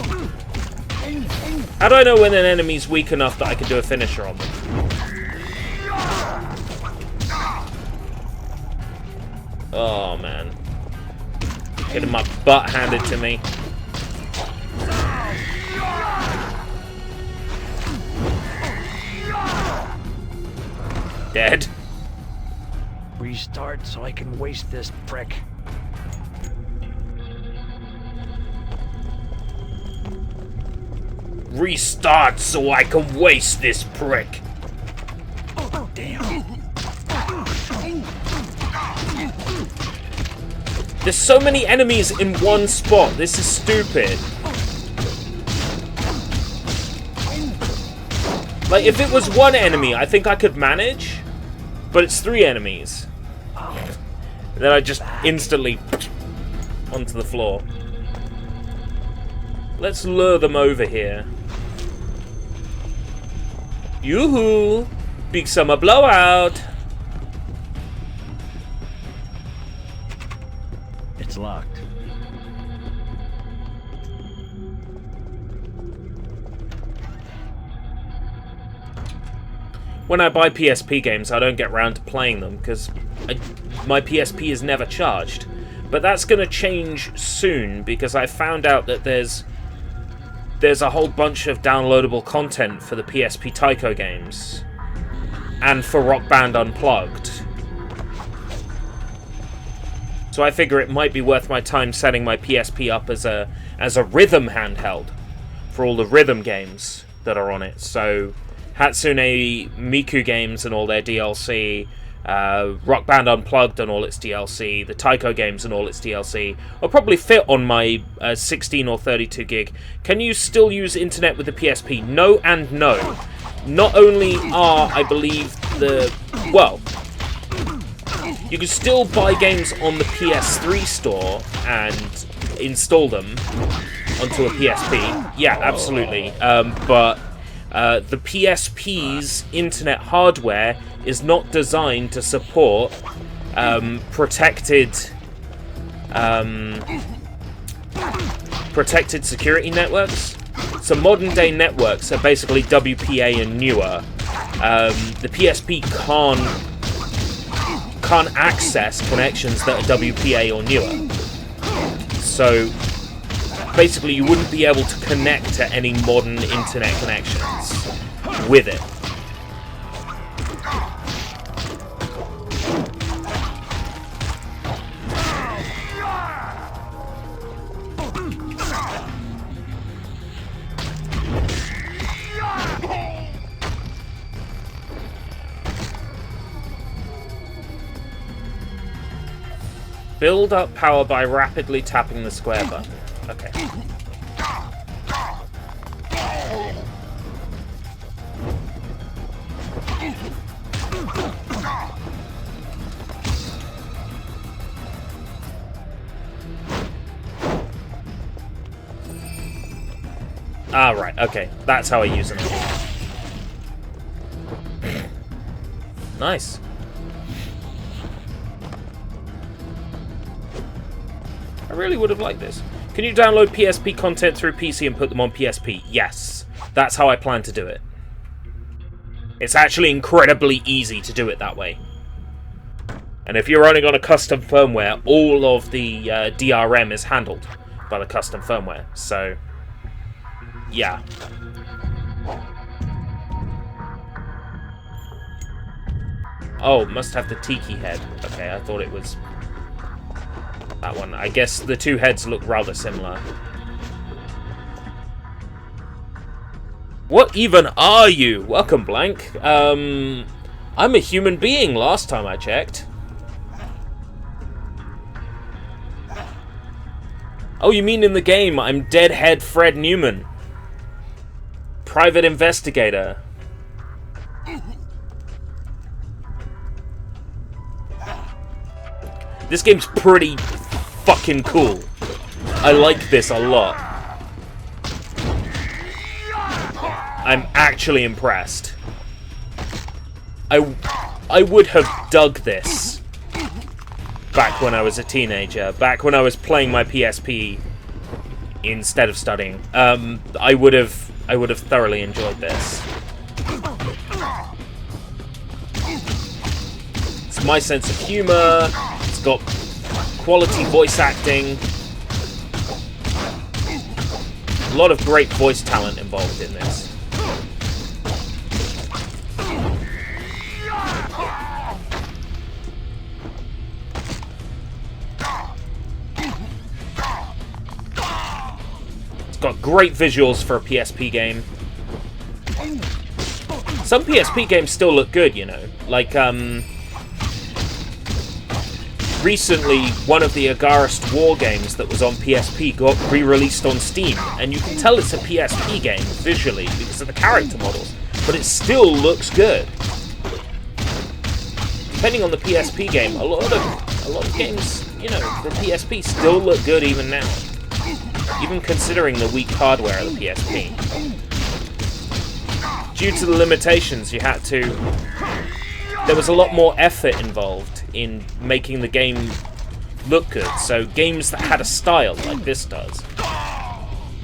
How do I know when an enemy's weak enough that I can do a finisher on them? Oh, man. Getting my butt handed to me. Dead. Restart so I can waste this prick. Restart so I can waste this prick. Oh, damn. There's so many enemies in one spot. This is stupid. Like, if it was one enemy, I think I could manage. But it's 3 enemies. And then I just instantly onto the floor. Let's lure them over here. Yoo-hoo! Big summer blowout! It's locked. When I buy PSP games, I don't get around to playing them because my PSP is never charged. But that's going to change soon because I found out that there's a whole bunch of downloadable content for the PSP Taiko games and for Rock Band Unplugged. So I figure it might be worth my time setting my PSP up as a rhythm handheld for all the rhythm games that are on it. So Hatsune Miku games and all their DLC, Rock Band Unplugged and all its DLC, the Taiko games and all its DLC, will probably fit on my 16 or 32 gig. Can you still use internet with the PSP? No and no. Not only are, I believe, You can still buy games on the PS3 store and install them onto a PSP. Yeah, absolutely. But the PSP's internet hardware is not designed to support protected security networks. So modern day networks are basically WPA and newer. The PSP can't access connections that are WPA or newer. So basically you wouldn't be able to connect to any modern internet connections with it. Build up power by rapidly tapping the square button. Okay. Ah, right, okay. That's how I use it. Nice. I really would have liked this. Can you download PSP content through PC and put them on PSP? Yes. That's how I plan to do it. It's actually incredibly easy to do it that way. And if you're running on a custom firmware, all of the DRM is handled by the custom firmware. So, yeah. Oh, must have the tiki head. Okay, I thought it was that one. I guess the two heads look rather similar. What even are you? Welcome, Blank. I'm a human being last time I checked. Oh, you mean in the game I'm Deadhead Fred Newman. Private investigator. This game's pretty fucking cool. I like this a lot. I'm actually impressed. I would have dug this back when I was a teenager, back when I was playing my PSP instead of studying. I would have thoroughly enjoyed this. It's my sense of humor. It's got quality voice acting. A lot of great voice talent involved in this. It's got great visuals for a PSP game. Some PSP games still look good, you know. Like, recently, one of the Agarist War games that was on PSP got re-released on Steam, and you can tell it's a PSP game visually because of the character models, but it still looks good. Depending on the PSP game, a lot of games, you know, for PSP still look good even now, even considering the weak hardware of the PSP. Due to the limitations, you had to. There was a lot more effort involved in making the game look good. So games that had a style, like this does,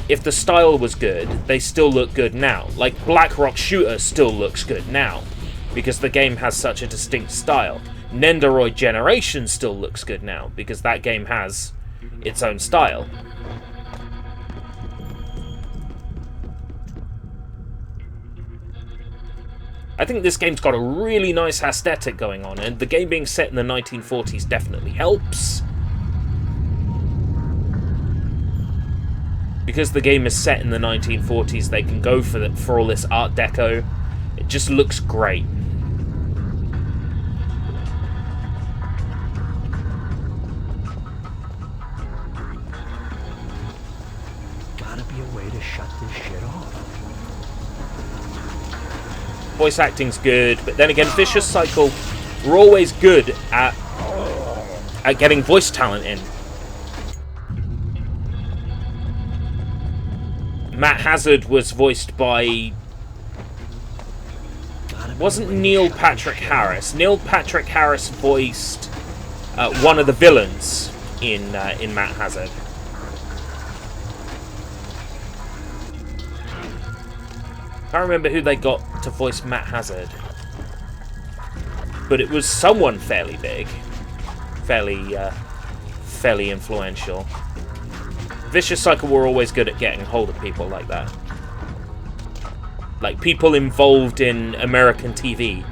if the style was good, they still look good now. Like Black Rock Shooter still looks good now, because the game has such a distinct style. Nendoroid Generation still looks good now, because that game has its own style. I think this game's got a really nice aesthetic going on, and the game being set in the 1940s definitely helps. Because the game is set in the 1940s, they can go for all this Art Deco. It just looks great. Gotta be a way to shut this shit off. Voice acting's good, but then again, Vicious Cycle were always good at at getting voice talent in. Matt Hazard was voiced by... wasn't Neil Patrick Harris. Neil Patrick Harris voiced one of the villains in Matt Hazard. I can't remember who they got to voice Matt Hazard, but it was someone fairly big, fairly influential. Vicious Cycle were always good at getting hold of people like that, like people involved in American TV,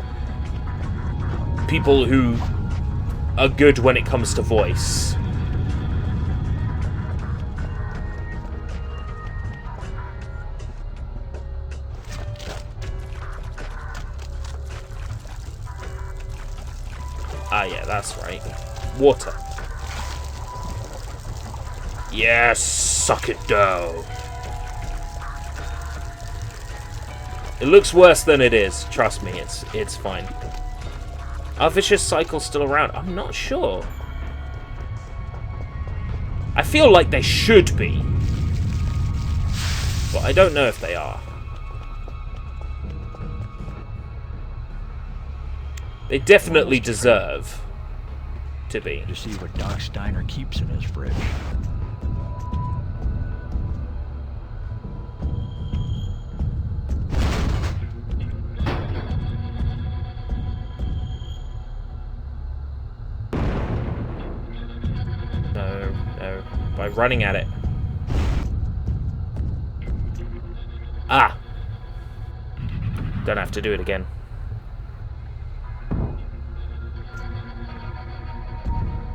people who are good when it comes to voice. Ah, yeah, that's right. Water. Yes, suck it dough. It looks worse than it is. Trust me, it's fine. Are Vicious Cycle still around? I'm not sure. I feel like they should be, but I don't know if they are. They definitely deserve to be. To see what Doc Steiner keeps in his fridge. No, by running at it. Ah! Don't have to do it again.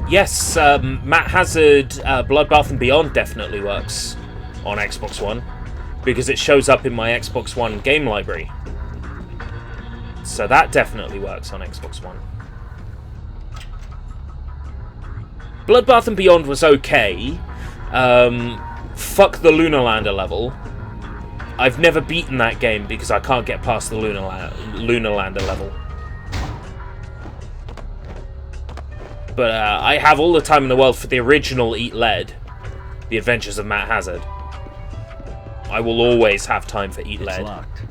Yes, Matt Hazard Bloodbath and Beyond definitely works on Xbox One, because it shows up in my Xbox One game library. So that definitely works on Xbox One. Bloodbath and Beyond was okay. Fuck the Lunar Lander level. I've never beaten that game because I can't get past the Lunar Lander level. But I have all the time in the world for the original Eat Lead, The Adventures of Matt Hazard. I will always have time for Eat Lead. Locked.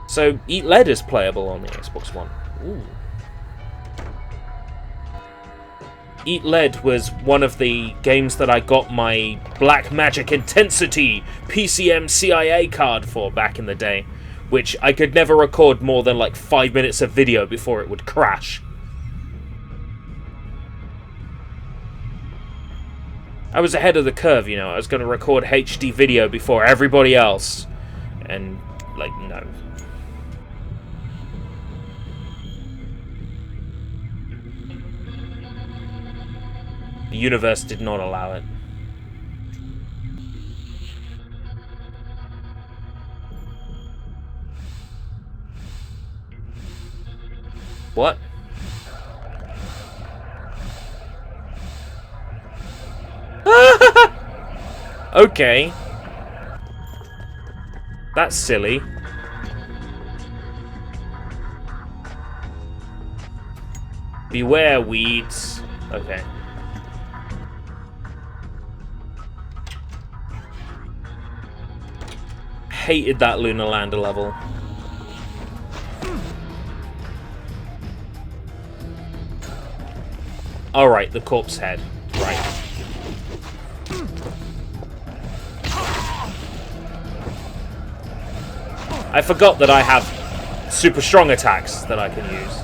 So Eat Lead is playable on the Xbox One. Ooh. Eat Lead was one of the games that I got my Black Magic Intensity PCM CIA card for back in the day, which I could never record more than like 5 minutes of video before it would crash. I was ahead of the curve, you know. I was going to record HD video before everybody else. And, like, no. The universe did not allow it. What? Okay. That's silly. Beware, weeds. Okay. Hated that Lunar Lander level. Alright, the corpse head. Right. I forgot that I have super strong attacks that I can use.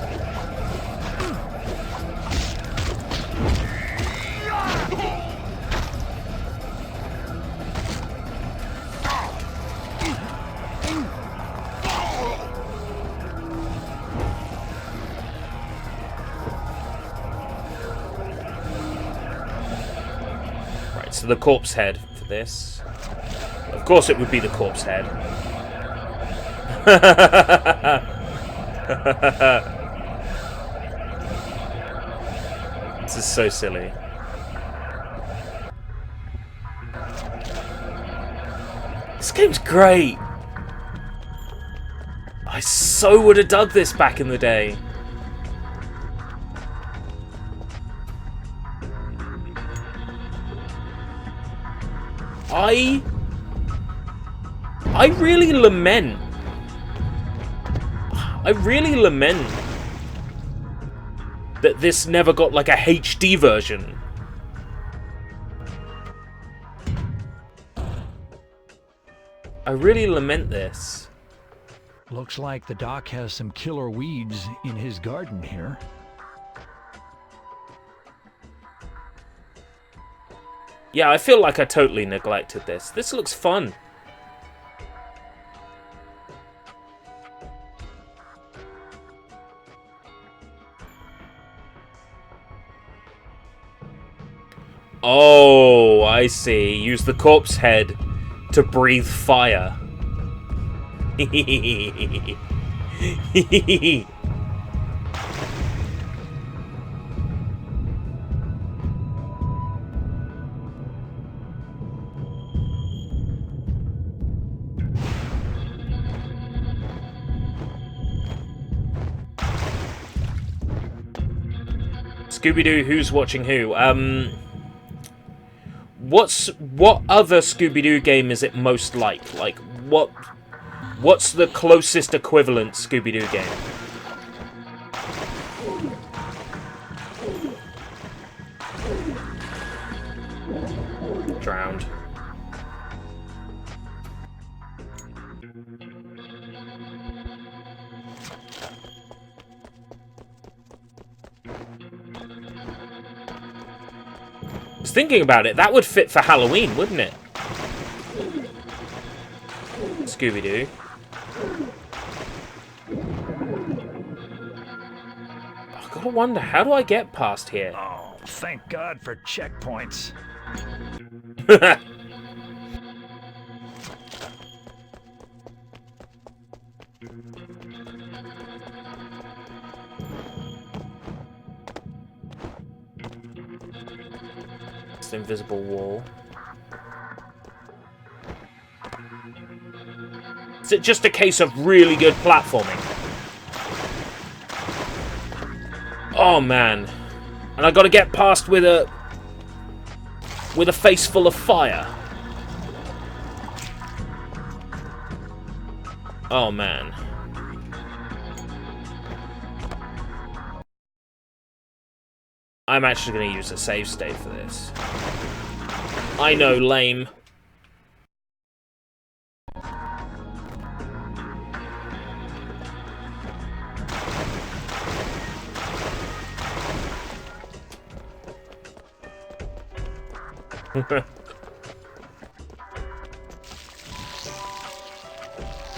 Right, so the corpse head for this. Of course it would be the corpse head. This is so silly. This game's great. I so would have dug this back in the day. I really lament. I really lament that this never got like a HD version. I really lament this. Looks like the doc has some killer weeds in his garden here. Yeah, I feel like I totally neglected this. This looks fun. Oh, I see. Use the corpse head to breathe fire. Scooby-Doo, who's watching who? What other Scooby-Doo game is it most like? Like, what's the closest equivalent Scooby-Doo game? Drowned. I was thinking about it, that would fit for Halloween, wouldn't it? Scooby-Doo. I gotta wonder, how do I get past here? Oh, thank God for checkpoints. Invisible wall. Is it just a case of really good platforming? Oh man. And I gotta get past with a face full of fire. Oh man. I'm actually going to use a save state for this. I know, lame.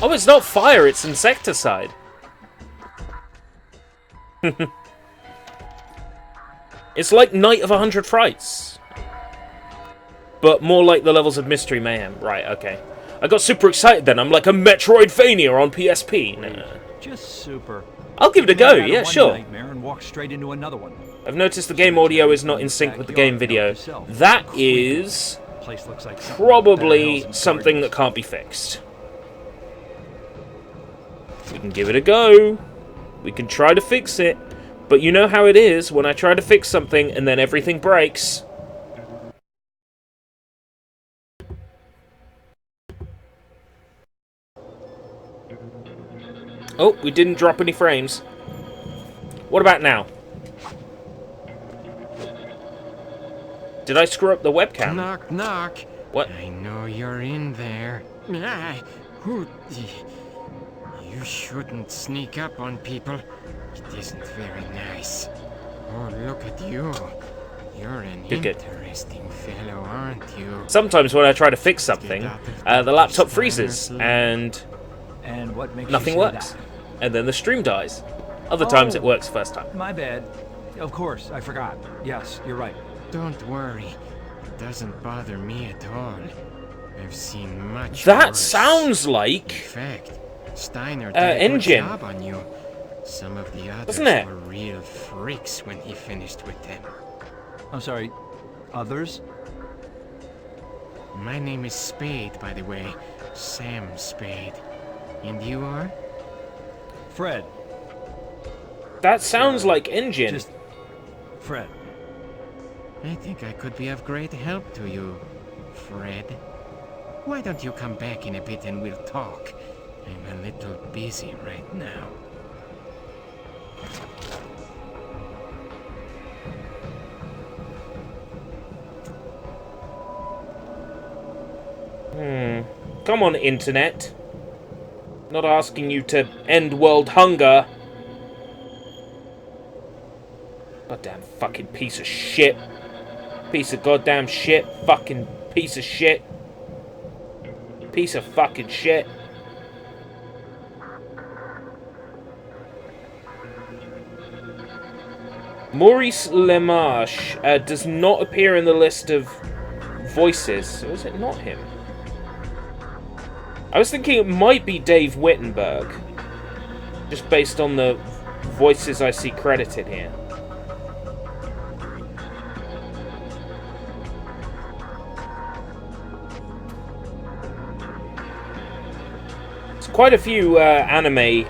Oh, it's not fire, it's insecticide. It's like Night of 100 Frights. But more like the levels of Mystery Mayhem. Right, okay. I got super excited then. I'm like a Metroidvania on PSP. No. Just super. I'll give it a go, yeah, sure. And walk straight into another one. I've noticed the game audio is not in sync with the game video. That is probably something that can't be fixed. We can give it a go. We can try to fix it. But you know how it is when I try to fix something and then everything breaks. Oh, we didn't drop any frames. What about now? Did I screw up the webcam? Knock, knock. What? I know you're in there. You shouldn't sneak up on people. It isn't very nice. Oh, look at you. You're an interesting fellow, aren't you? Sometimes when I try to fix something, the laptop freezes and what makes nothing works. That? And then the stream dies. Other times it works first time. My bad. Of course, I forgot. Yes, you're right. Don't worry. It doesn't bother me at all. I've seen much That worse. Sounds like... In fact, Steiner did a good job on you. Some of the others were real freaks when he finished with them. I'm sorry, others? My name is Spade, by the way. Sam Spade. And you are? Fred. That sounds like Engine. Just Fred. I think I could be of great help to you, Fred. Why don't you come back in a bit and we'll talk? I'm a little busy right now. Come on, internet. Not asking you to end world hunger. Goddamn fucking piece of shit. Piece of goddamn shit. Fucking piece of shit. Piece of fucking shit. Maurice LeMarche does not appear in the list of voices, so is it not him? I was thinking it might be Dave Wittenberg, just based on the voices I see credited here. There's quite a few anime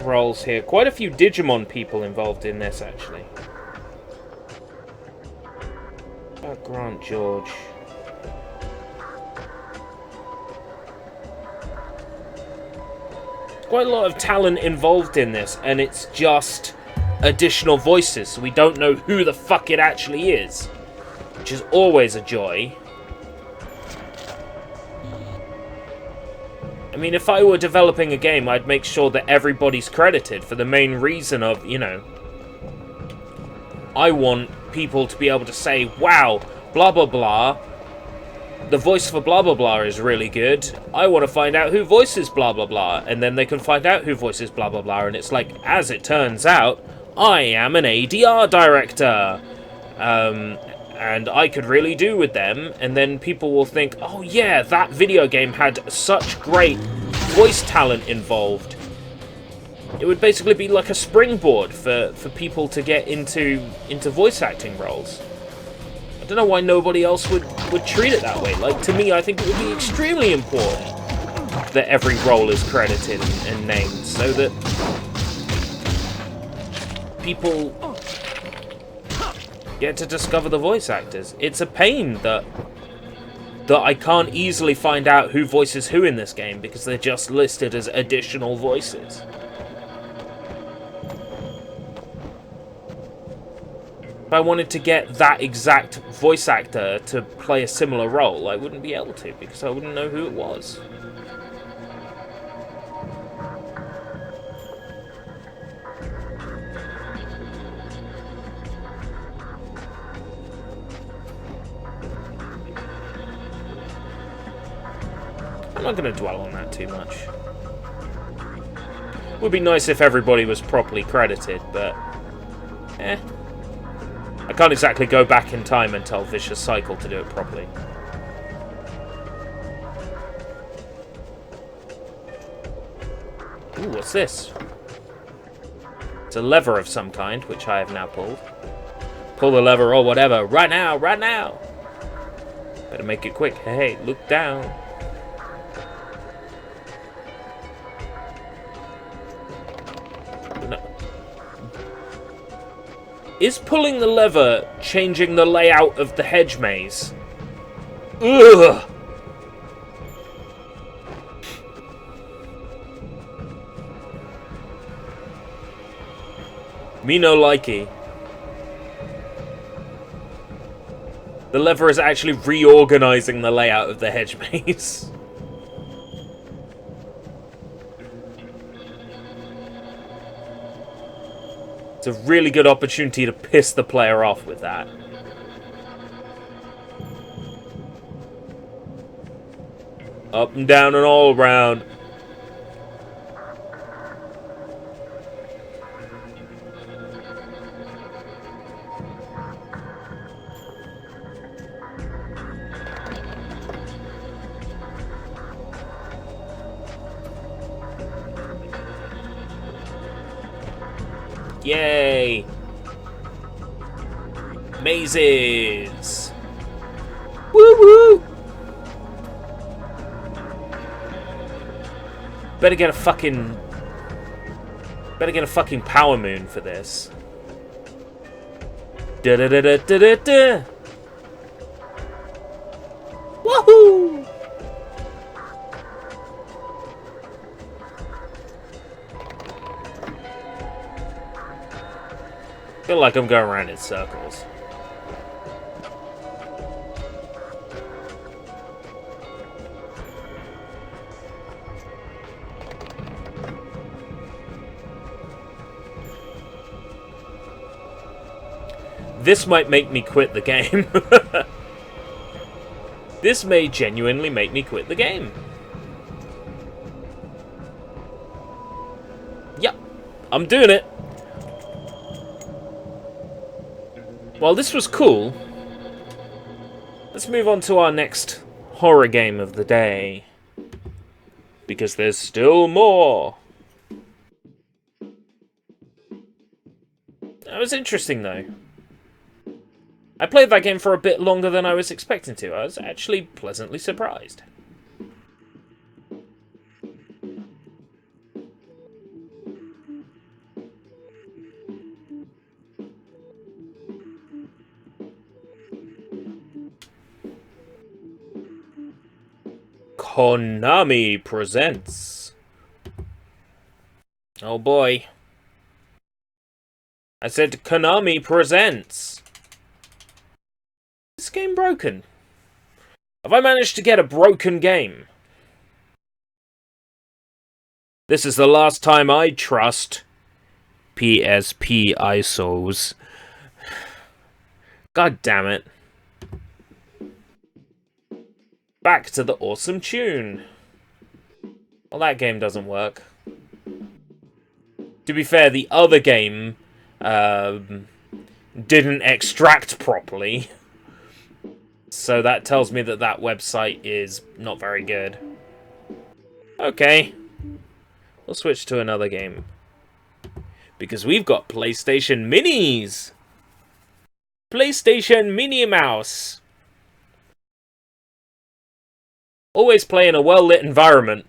roles here. Quite a few Digimon people involved in this, actually. What about Grant George? Quite a lot of talent involved in this, and it's just additional voices, so we don't know who the fuck it actually is, which is always a joy. I mean, if I were developing a game, I'd make sure that everybody's credited for the main reason of, you know, I want people to be able to say, wow, blah blah blah, the voice for blah blah blah is really good. I want to find out who voices blah blah blah, and then they can find out who voices blah blah blah, and it's like, as it turns out, I am an ADR director, and I could really do with them, and then people will think, oh yeah, that video game had such great voice talent involved. It would basically be like a springboard for people to get into voice acting roles. I don't know why nobody else would treat it that way. Like, to me, I think it would be extremely important that every role is credited and named, so that people get to discover the voice actors. It's a pain that I can't easily find out who voices who in this game, because they're just listed as additional voices. If I wanted to get that exact voice actor to play a similar role, I wouldn't be able to, because I wouldn't know who it was. I'm not going to dwell on that too much. It would be nice if everybody was properly credited, but I can't exactly go back in time and tell Vicious Cycle to do it properly. Ooh, what's this? It's a lever of some kind, which I have now pulled. Pull the lever or whatever. Right now, right now! Better make it quick. Hey, look down. No. Is pulling the lever changing the layout of the hedge maze? Ugh! Me no likey. The lever is actually reorganizing the layout of the hedge maze. It's a really good opportunity to piss the player off with that. Up and down and all around. Yay! Mazes! Woo woo! Better get a fucking power moon for this. Da da da da da da da. Woohoo! I feel like I'm going around in circles. This might make me quit the game. This may genuinely make me quit the game. Yep, I'm doing it. Well, this was cool. Let's move on to our next horror game of the day. Because there's still more. That was interesting, though. I played that game for a bit longer than I was expecting to. I was actually pleasantly surprised. Konami presents. Oh boy. I said Konami presents. Is this game broken? Have I managed to get a broken game? This is the last time I trust PSP ISOs. God damn it. Back to the awesome tune. Well, that game doesn't work. To be fair, the other game didn't extract properly. So that tells me that that website is not very good. Okay. We'll switch to another game. Because we've got PlayStation Minis! PlayStation Mini Mouse! Always play in a well-lit environment.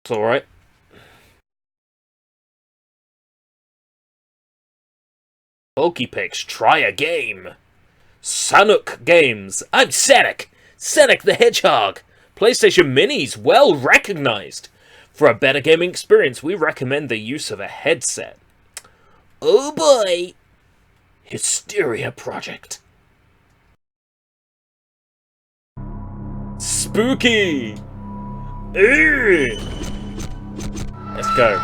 It's alright. PokePix, try a game. Sanuk Games. I'm Sonic. Sonic the Hedgehog. PlayStation Minis, well recognized. For a better gaming experience, we recommend the use of a headset. Oh boy. Hysteria Project. Spooky. Ugh. Let's go.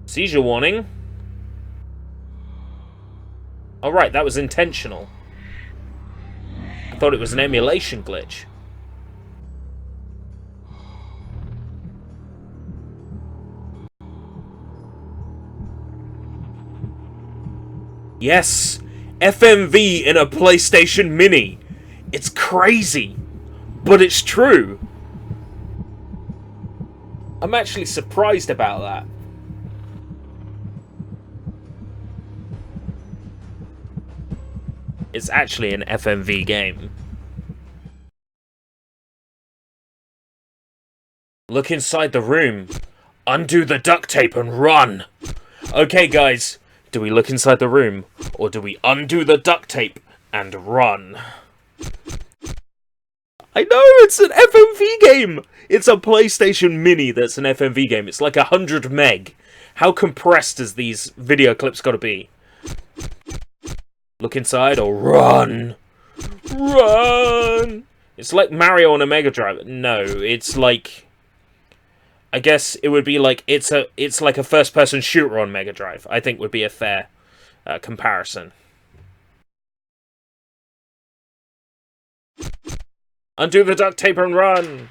Seizure warning. Alright, that was intentional. I thought it was an emulation glitch. Yes! FMV in a PlayStation Mini! It's crazy! But it's true! I'm actually surprised about that. It's actually an FMV game. Look inside the room. Undo the duct tape and run! Okay, guys. Do we look inside the room, or do we undo the duct tape and run? I know, it's an FMV game! It's a PlayStation Mini that's an FMV game. It's like 100 meg. How compressed has these video clips got to be? Look inside or run! Run! It's like Mario on a Mega Drive. No, it's like... I guess it would be like it's like a first-person shooter on Mega Drive. I think would be a fair comparison. Undo the duct tape and run!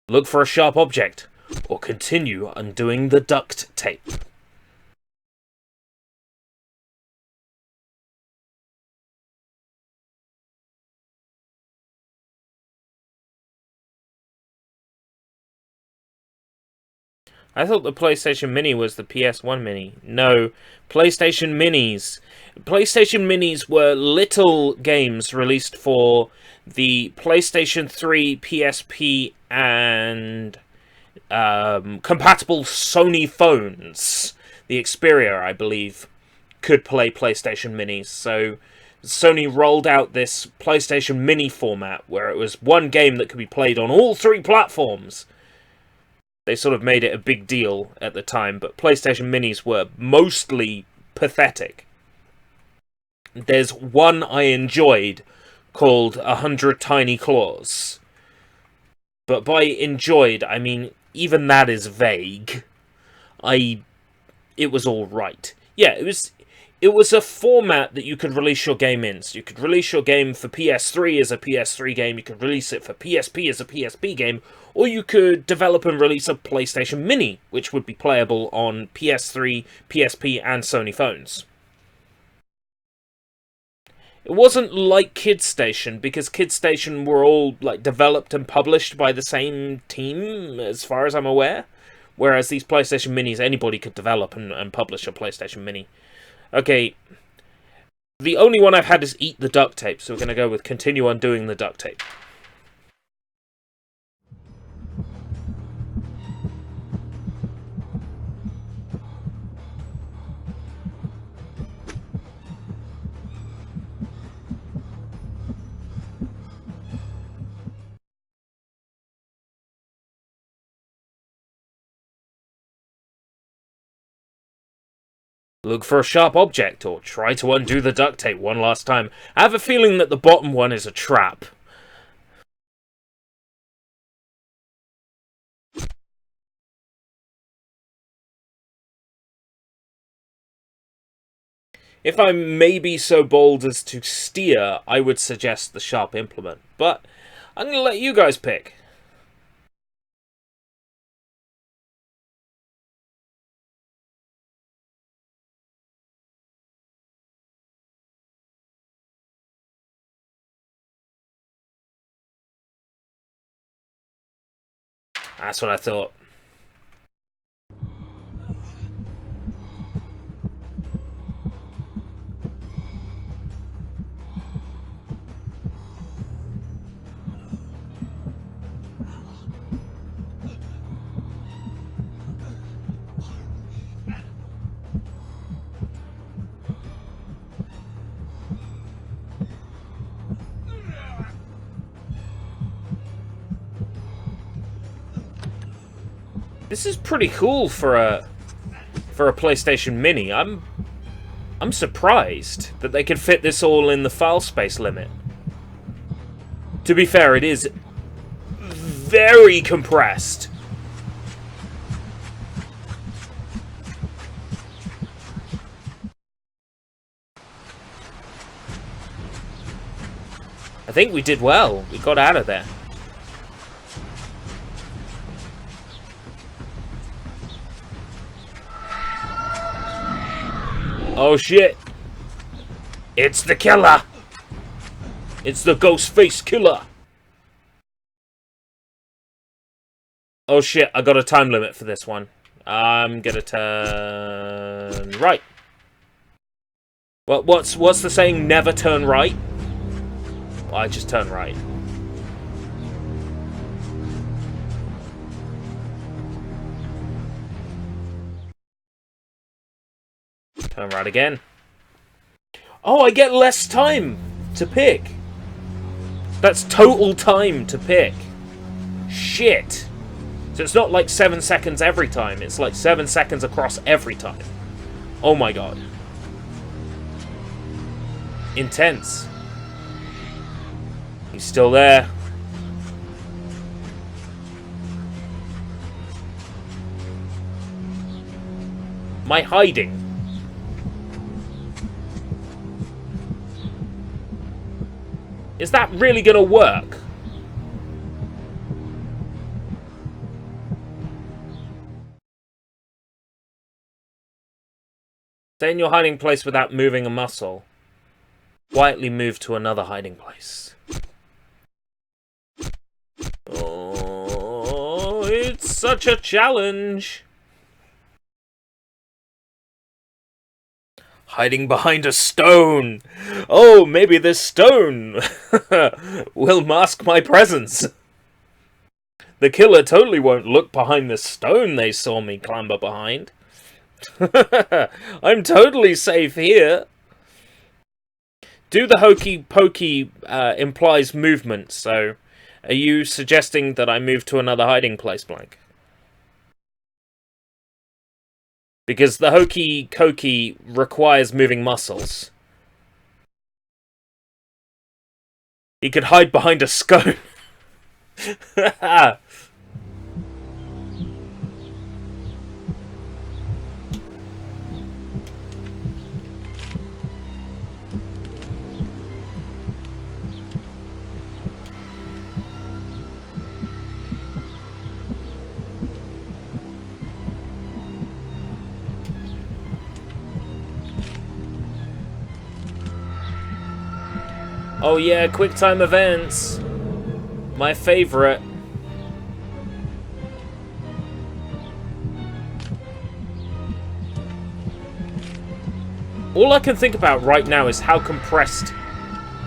Look for a sharp object, or continue undoing the duct tape. I thought the PlayStation Mini was the PS1 Mini. No, PlayStation Minis. PlayStation Minis were little games released for the PlayStation 3, PSP, and compatible Sony phones. The Xperia, I believe, could play PlayStation Minis. So Sony rolled out this PlayStation Mini format where it was one game that could be played on all 3 platforms. They sort of made it a big deal at the time, but PlayStation Minis were mostly pathetic. There's one I enjoyed called 100 Tiny Claws. But by enjoyed, I mean, even that is vague. It was alright. Yeah, it was a format that you could release your game in. So you could release your game for PS3 as a PS3 game, you could release it for PSP as a PSP game, or you could develop and release a PlayStation Mini, which would be playable on PS3, PSP, and Sony phones. It wasn't like KidStation, because KidStation were all like developed and published by the same team, as far as I'm aware. Whereas these PlayStation Minis, anybody could develop and publish a PlayStation Mini. Okay, the only one I've had is Eat the Duct Tape, so we're going to go with Continue Undoing the Duct Tape. Look for a sharp object, or try to undo the duct tape one last time. I have a feeling that the bottom one is a trap. If I may be so bold as to steer, I would suggest the sharp implement. But I'm going to let you guys pick. That's what I thought. This is pretty cool for a PlayStation Mini. I'm surprised that they could fit this all in the file space limit. To be fair, it is very compressed. I think we did well. We got out of there. Oh shit! It's the killer! It's the ghost-faced killer! Oh shit, I got a time limit for this one. I'm gonna turn right. Well, what's the saying? Never turn right? Well, I just turn right. Turn right again. Oh, I get less time to pick. That's total time to pick. Shit. So it's not like 7 seconds every time. It's like 7 seconds across every time. Oh my god. Intense. He's still there. Am I hiding? Is that really gonna work? Stay in your hiding place without moving a muscle. Quietly move to another hiding place. Oh, it's such a challenge. Hiding behind a stone. Oh, maybe this stone will mask my presence. The killer totally won't look behind the stone they saw me clamber behind. I'm totally safe here. Do the hokey pokey implies movement, so are you suggesting that I move to another hiding place, Blank? Because the hokey cokey requires moving muscles. He could hide behind a scone. Oh yeah, QuickTime events. My favorite. All I can think about right now is how compressed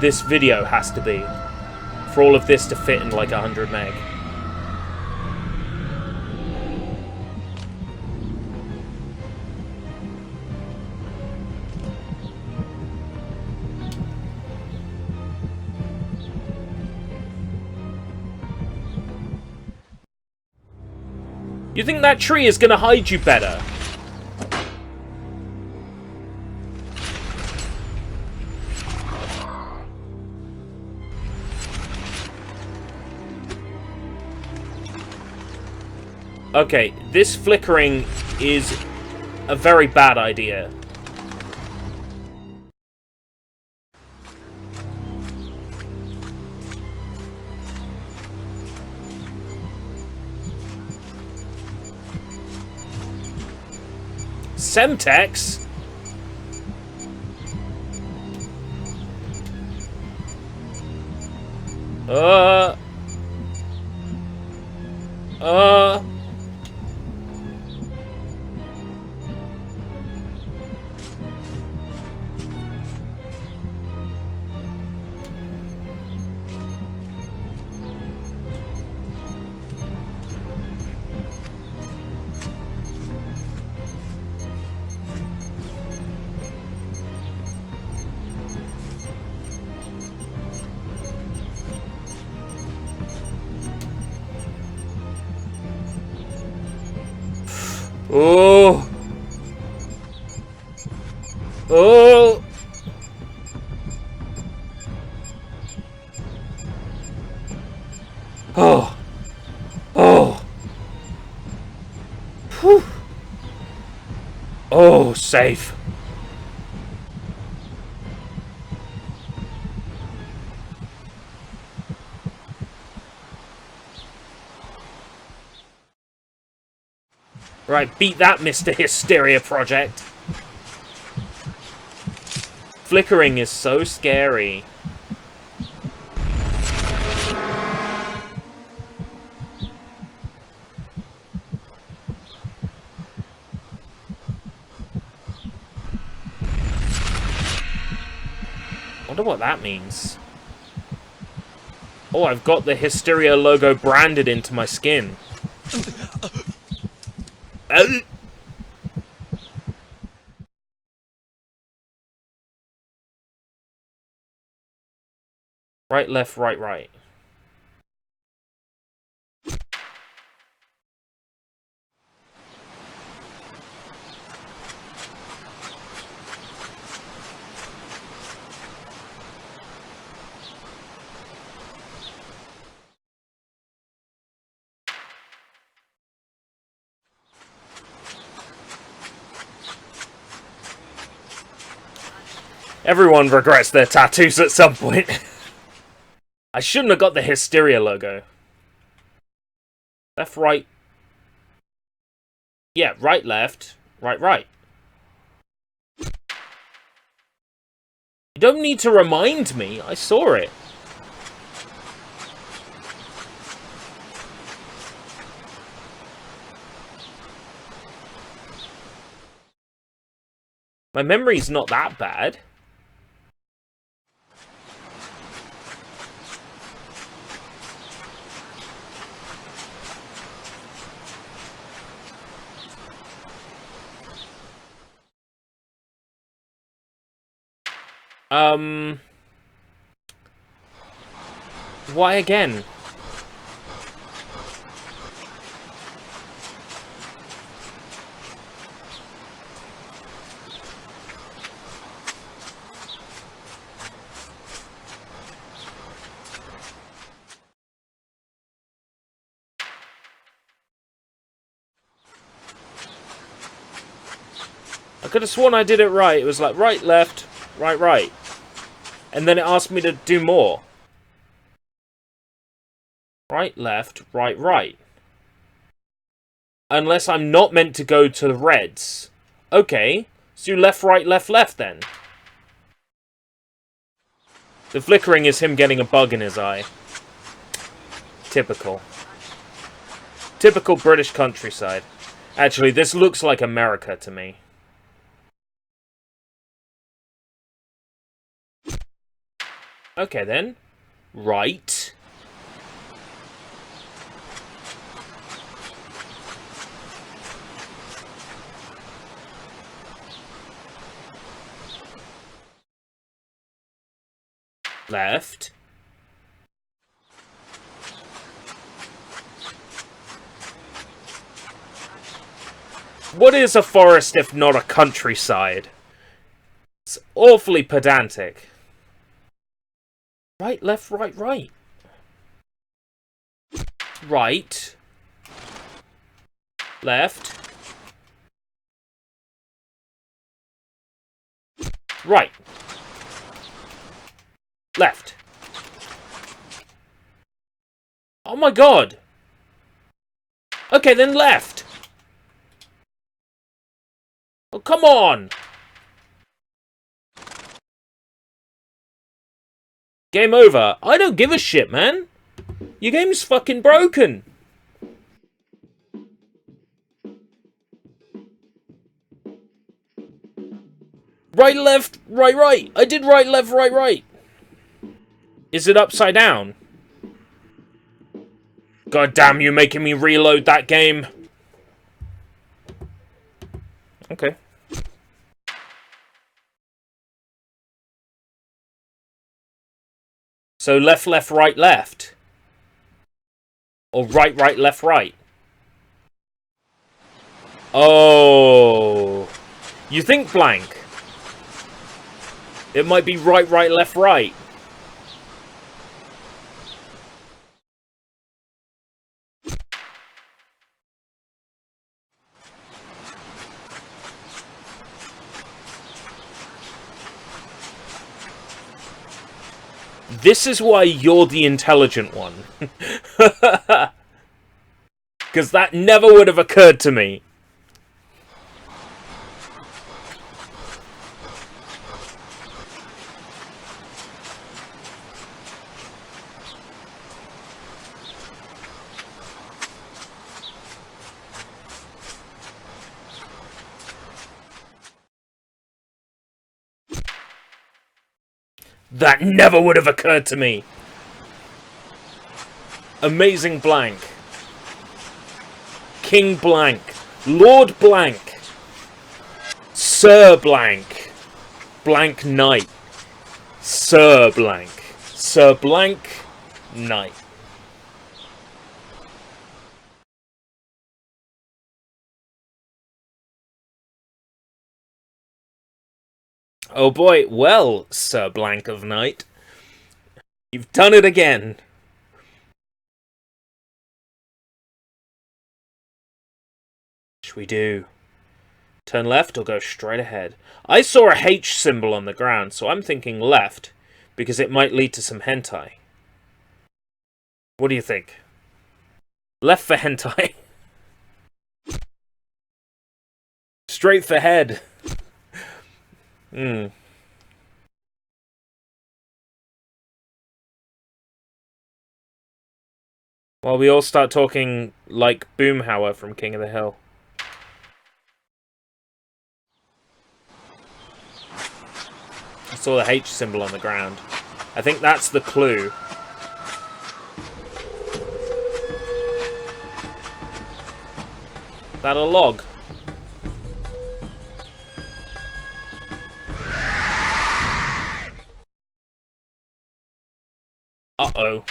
this video has to be for all of this to fit in like 100 meg. You think that tree is gonna hide you better? Okay, this flickering is a very bad idea. Semtex? Oh. Oh. Oh. Oh. Whew. Oh, safe. Right, beat that, Mr. Hysteria Project. Flickering is so scary. Wonder what that means. Oh, I've got the Hysteria logo branded into my skin. Right, left, right, right. Everyone regrets their tattoos at some point. I shouldn't have got the Hysteria logo. Left, right. Yeah, right, left. Right, right. You don't need to remind me. I saw it. My memory's not that bad. Why again? I could have sworn I did it right. It was like right, left, right, right. And then it asked me to do more. Right, left, right, right. Unless I'm not meant to go to the reds. Okay, so left, right, left, left then. The flickering is him getting a bug in his eye. Typical. Typical British countryside. Actually, this looks like America to me. Okay then. Right. Left. What is a forest if not a countryside? It's awfully pedantic. Right, left, right, right. Right. Left. Right. Left. Oh my god. Okay, then left. Oh, come on. Game over. I don't give a shit, man. Your game's fucking broken. Right, left, right, right. I did right, left, right, right. Is it upside down? God damn you making me reload that game. Okay. So left, left, right, left. Or right, right, left, right. Oh. You think blank. It might be right, right, left, right. This is why you're the intelligent one. Because that never would have occurred to me. That never would have occurred to me. Amazing blank. King blank. Lord blank. Sir blank. Blank knight. Sir blank. Sir blank knight. Oh boy, well, Sir Blank of Night. You've done it again. Should we do? Turn left or go straight ahead? I saw a H symbol on the ground, so I'm thinking left, because it might lead to some hentai. What do you think? Left for hentai. Straight for head. Well, we all start talking like Boomhauer from King of the Hill. saw the H symbol on the ground. I think that's the clue. Is that a log? Uh-oh.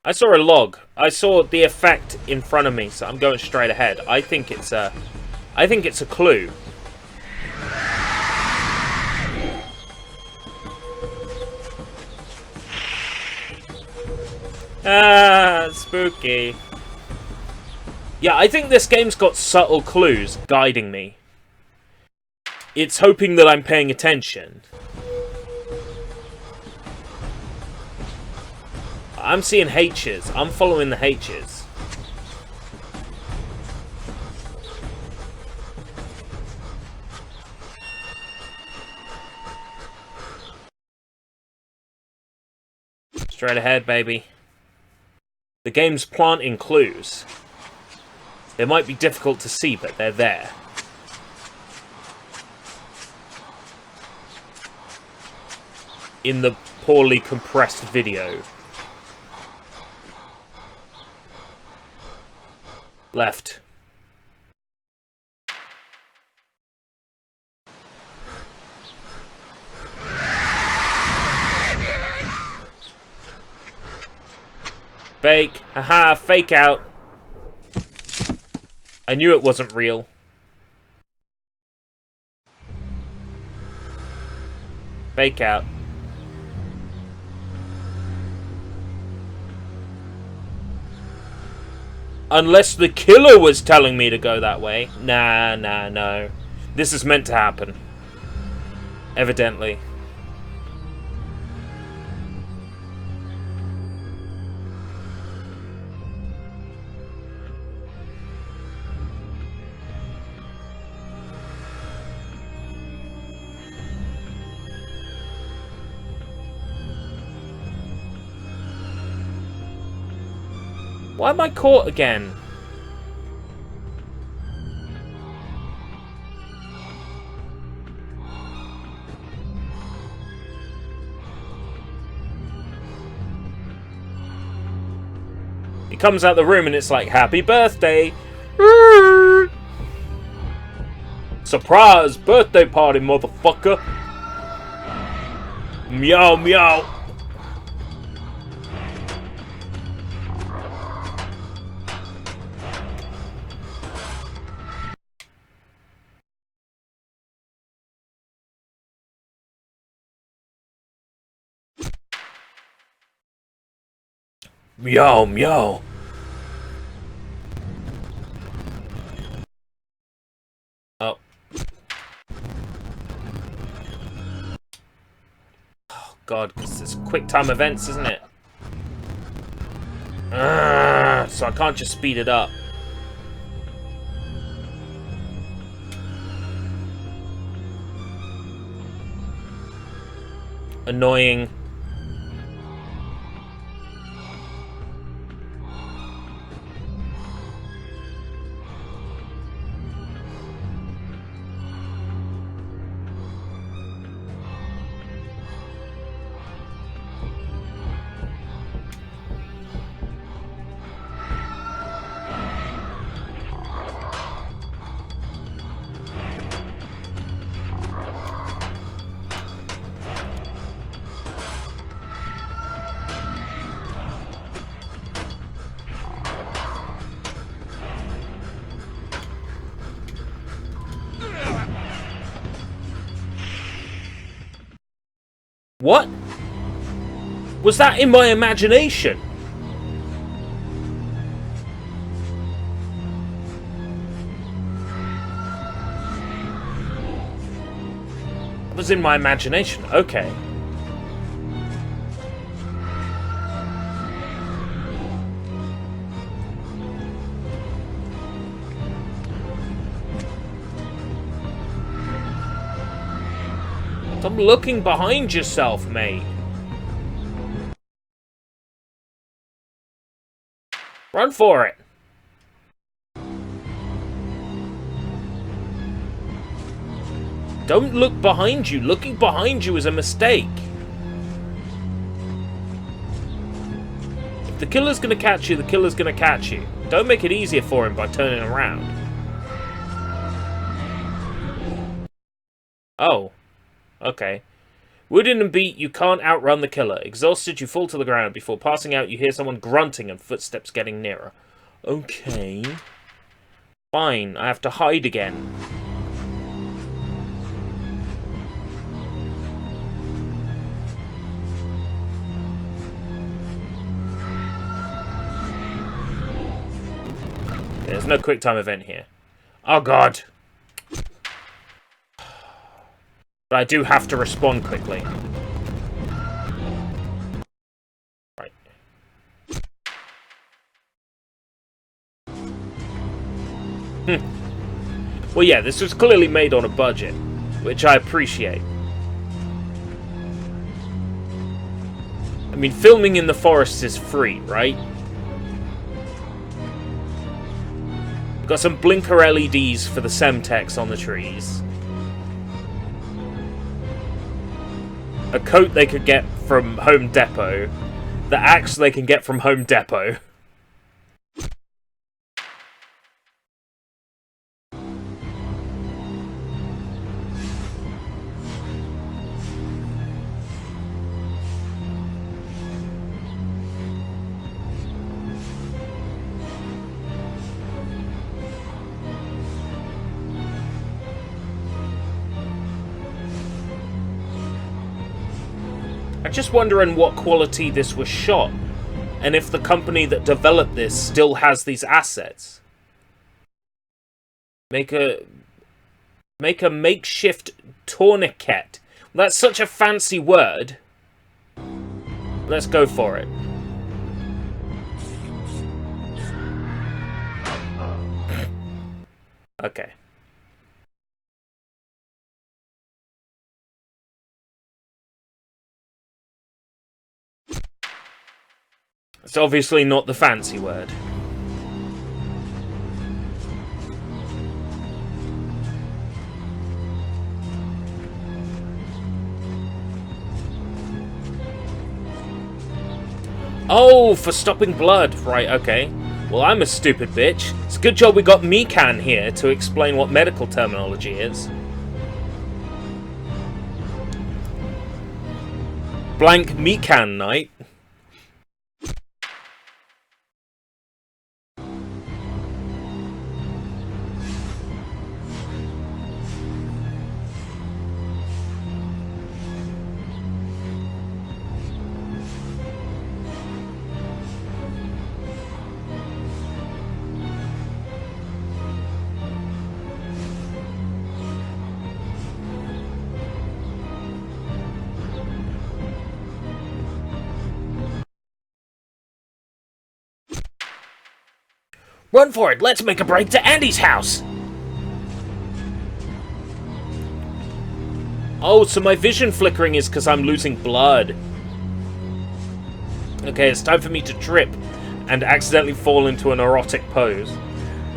I saw a log. I saw the effect in front of me, so I'm going straight ahead. I think it's a clue. Ah, spooky. Yeah, I think this game's got subtle clues guiding me. It's hoping that I'm paying attention. I'm seeing H's. I'm following the H's. Straight ahead, baby. The game's planting clues. They might be difficult to see, but they're there. In the poorly compressed video. Left. Fake. Haha, fake out. I knew it wasn't real. Fake out. Unless the killer was telling me to go that way. Nah, no. This is meant to happen. Evidently. Why am I caught again? He comes out the room and it's like, happy birthday! Surprise! Birthday party, motherfucker! Meow, meow! Meow, meow. Oh. Oh, God, because it's quick time events, isn't it? So I can't just speed it up. Annoying. What? Was that in my imagination? It was in my imagination, okay. Stop looking behind yourself, mate. Run for it. Don't look behind you. Looking behind you is a mistake. If the killer's gonna catch you, the killer's gonna catch you. Don't make it easier for him by turning around. Oh. Okay. Wooden and beat, you can't outrun the killer. Exhausted, you fall to the ground. Before passing out, you hear someone grunting and footsteps getting nearer. Okay. Fine, I have to hide again. There's no quick time event here. Oh god! But I do have to respond quickly. Right. Well, yeah, this was clearly made on a budget, which I appreciate. I mean, filming in the forest is free, right? Got some blinker LEDs for the Semtex on the trees. A coat they could get from Home Depot. The axe they can get from Home Depot. I'm just wondering what quality this was shot, and if the company that developed this still has these assets. Make a makeshift tourniquet. Well, that's such a fancy word. Let's go for it. Okay. It's obviously not the fancy word. Oh, for stopping blood. Right, okay. Well, I'm a stupid bitch. It's a good job we got Mikan here to explain what medical terminology is. Blank Mikan night. Run for it! Let's make a break to Andy's house! Oh, so my vision flickering is because I'm losing blood. Okay, it's time for me to trip and accidentally fall into an erotic pose.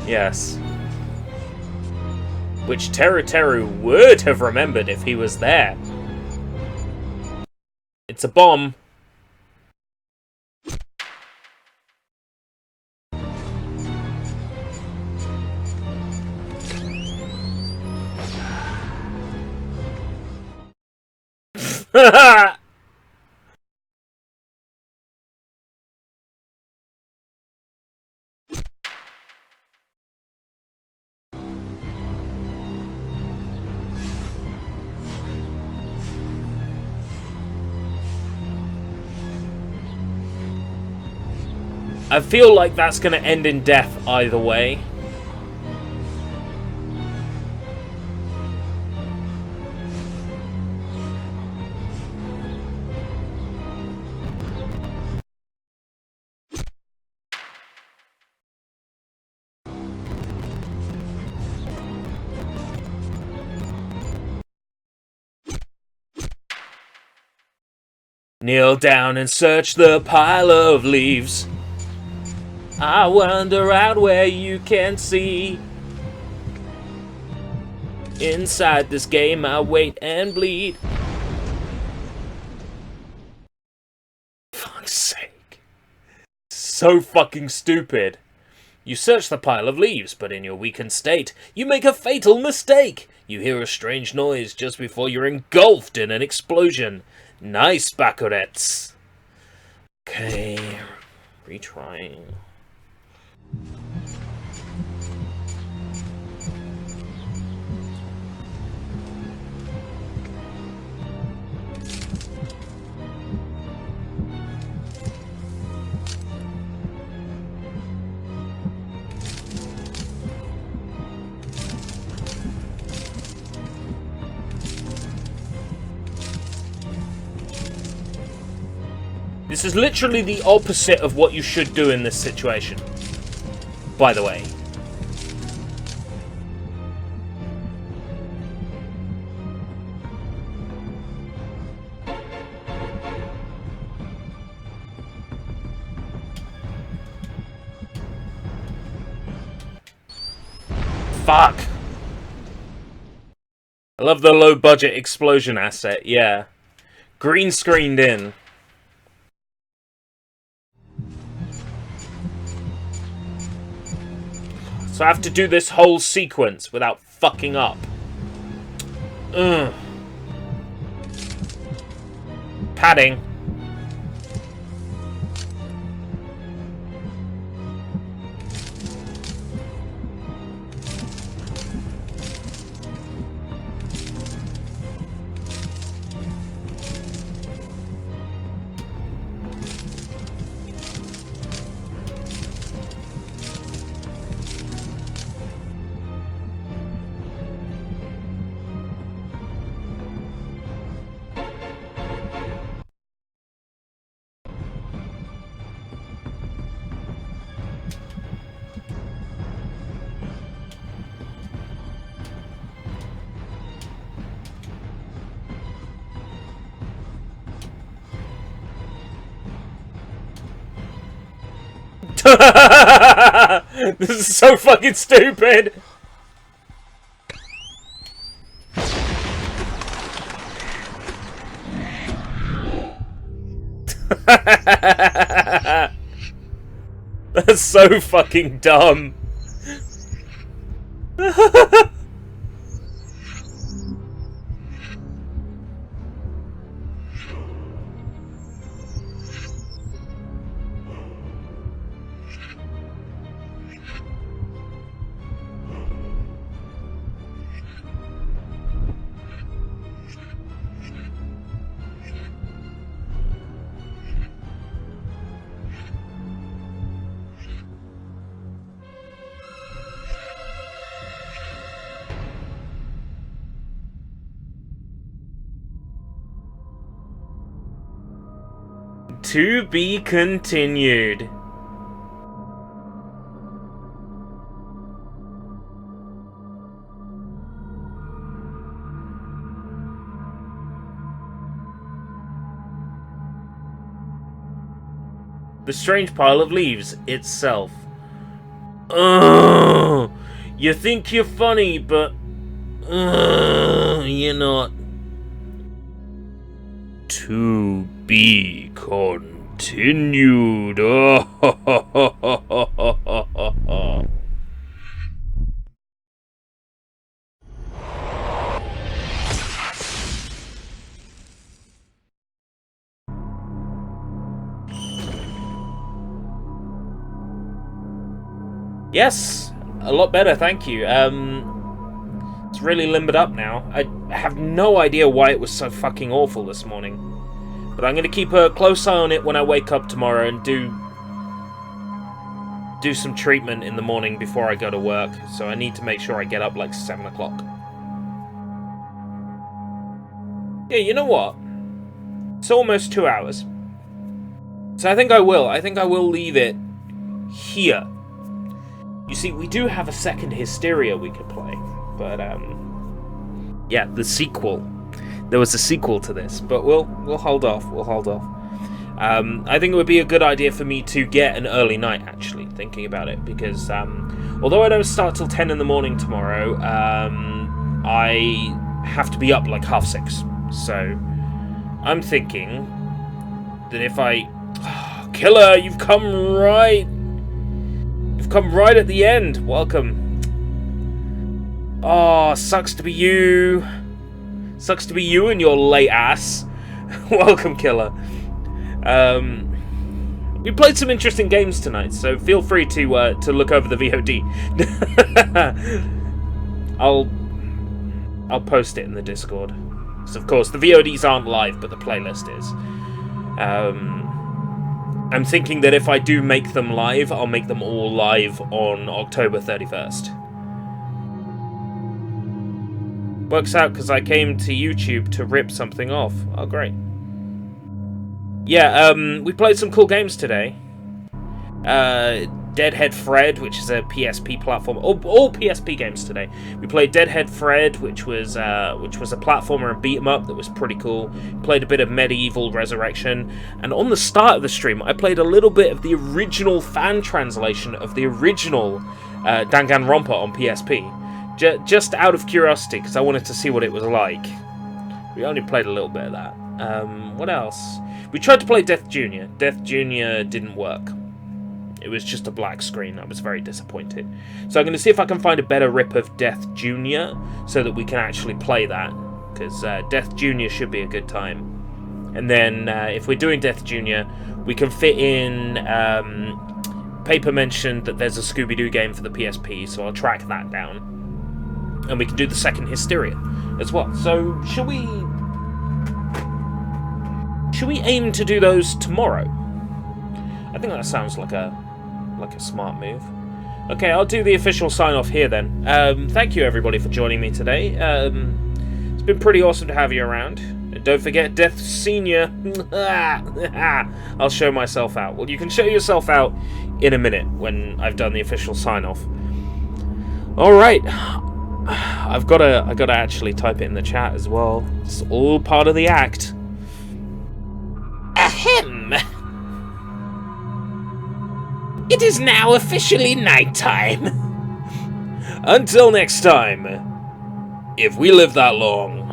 Yes. Which Teru Teru would have remembered if he was there. It's a bomb. I feel like that's going to end in death either way. Kneel down and search the pile of leaves. I wander out where you can see. Inside this game, I wait and bleed. Fuck's sake. So fucking stupid. You search the pile of leaves, but in your weakened state, you make a fatal mistake. You hear a strange noise just before you're engulfed in an explosion. Nice, Bakurets. Okay, retrying. This is literally the opposite of what you should do in this situation. By the way. Fuck! I love the low budget explosion asset, yeah. Green screened in. So I have to do this whole sequence without fucking up. Ugh. Padding. This is so fucking stupid. That's so fucking dumb. To be continued. The strange pile of leaves itself. You think you're funny, but you're not. To be continued. Yes, a lot better, thank you. It's really limbered up now. I have no idea why it was so fucking awful this morning. But I'm going to keep a close eye on it when I wake up tomorrow and do some treatment in the morning before I go to work. So I need to make sure I get up like 7 o'clock. Yeah, you know what? It's almost 2 hours. So I think I will. I think I will leave it here. You see, we do have a second Hysteria we could play. But, yeah, the sequel. There was a sequel to this, but we'll hold off. We'll hold off. I think it would be a good idea for me to get an early night, actually, thinking about it, because although I don't start till 10 in the morning tomorrow, I have to be up like 6:30. So I'm thinking that if I... Oh, Killer, you've come right. You've come right at the end. Welcome. Oh, sucks to be you. Sucks to be you and your late ass. Welcome, Killer. We played some interesting games tonight, so feel free to look over the VOD. I'll post it in the Discord. So of course the VODs aren't live, but the playlist is. I'm thinking that if I do make them live, I'll make them all live on October 31st. Works out because I came to YouTube to rip something off. Oh, great. Yeah, we played some cool games today. Deadhead Fred, which is a PSP platform. All PSP games today. We played Deadhead Fred, which was a platformer and beat 'em up that was pretty cool. Played a bit of MediEvil Resurrection, and on the start of the stream, I played a little bit of the original fan translation of the original DanganRonpa on PSP, just out of curiosity, because I wanted to see what it was like. We only played a little bit of that. What else? We tried to play Death Jr. Death Jr. didn't work. It was just a black screen. I was very disappointed. So I'm going to see if I can find a better rip of Death Jr. so that we can actually play that. Because Death Jr. should be a good time. And then if we're doing Death Jr., we can fit in... Paper mentioned that there's a Scooby-Doo game for the PSP, so I'll track that down. And we can do the second Hysteria as well. So shall we aim to do those tomorrow? I think that sounds like a smart move. Okay, I'll do the official sign-off here then. Thank you everybody for joining me today. It's been pretty awesome to have you around. And don't forget Death Senior. I'll show myself out. Well, you can show yourself out in a minute when I've done the official sign-off. All right. I gotta actually type it in the chat as well. It's all part of the act. Ahem. It is now officially nighttime. Until next time, if we live that long.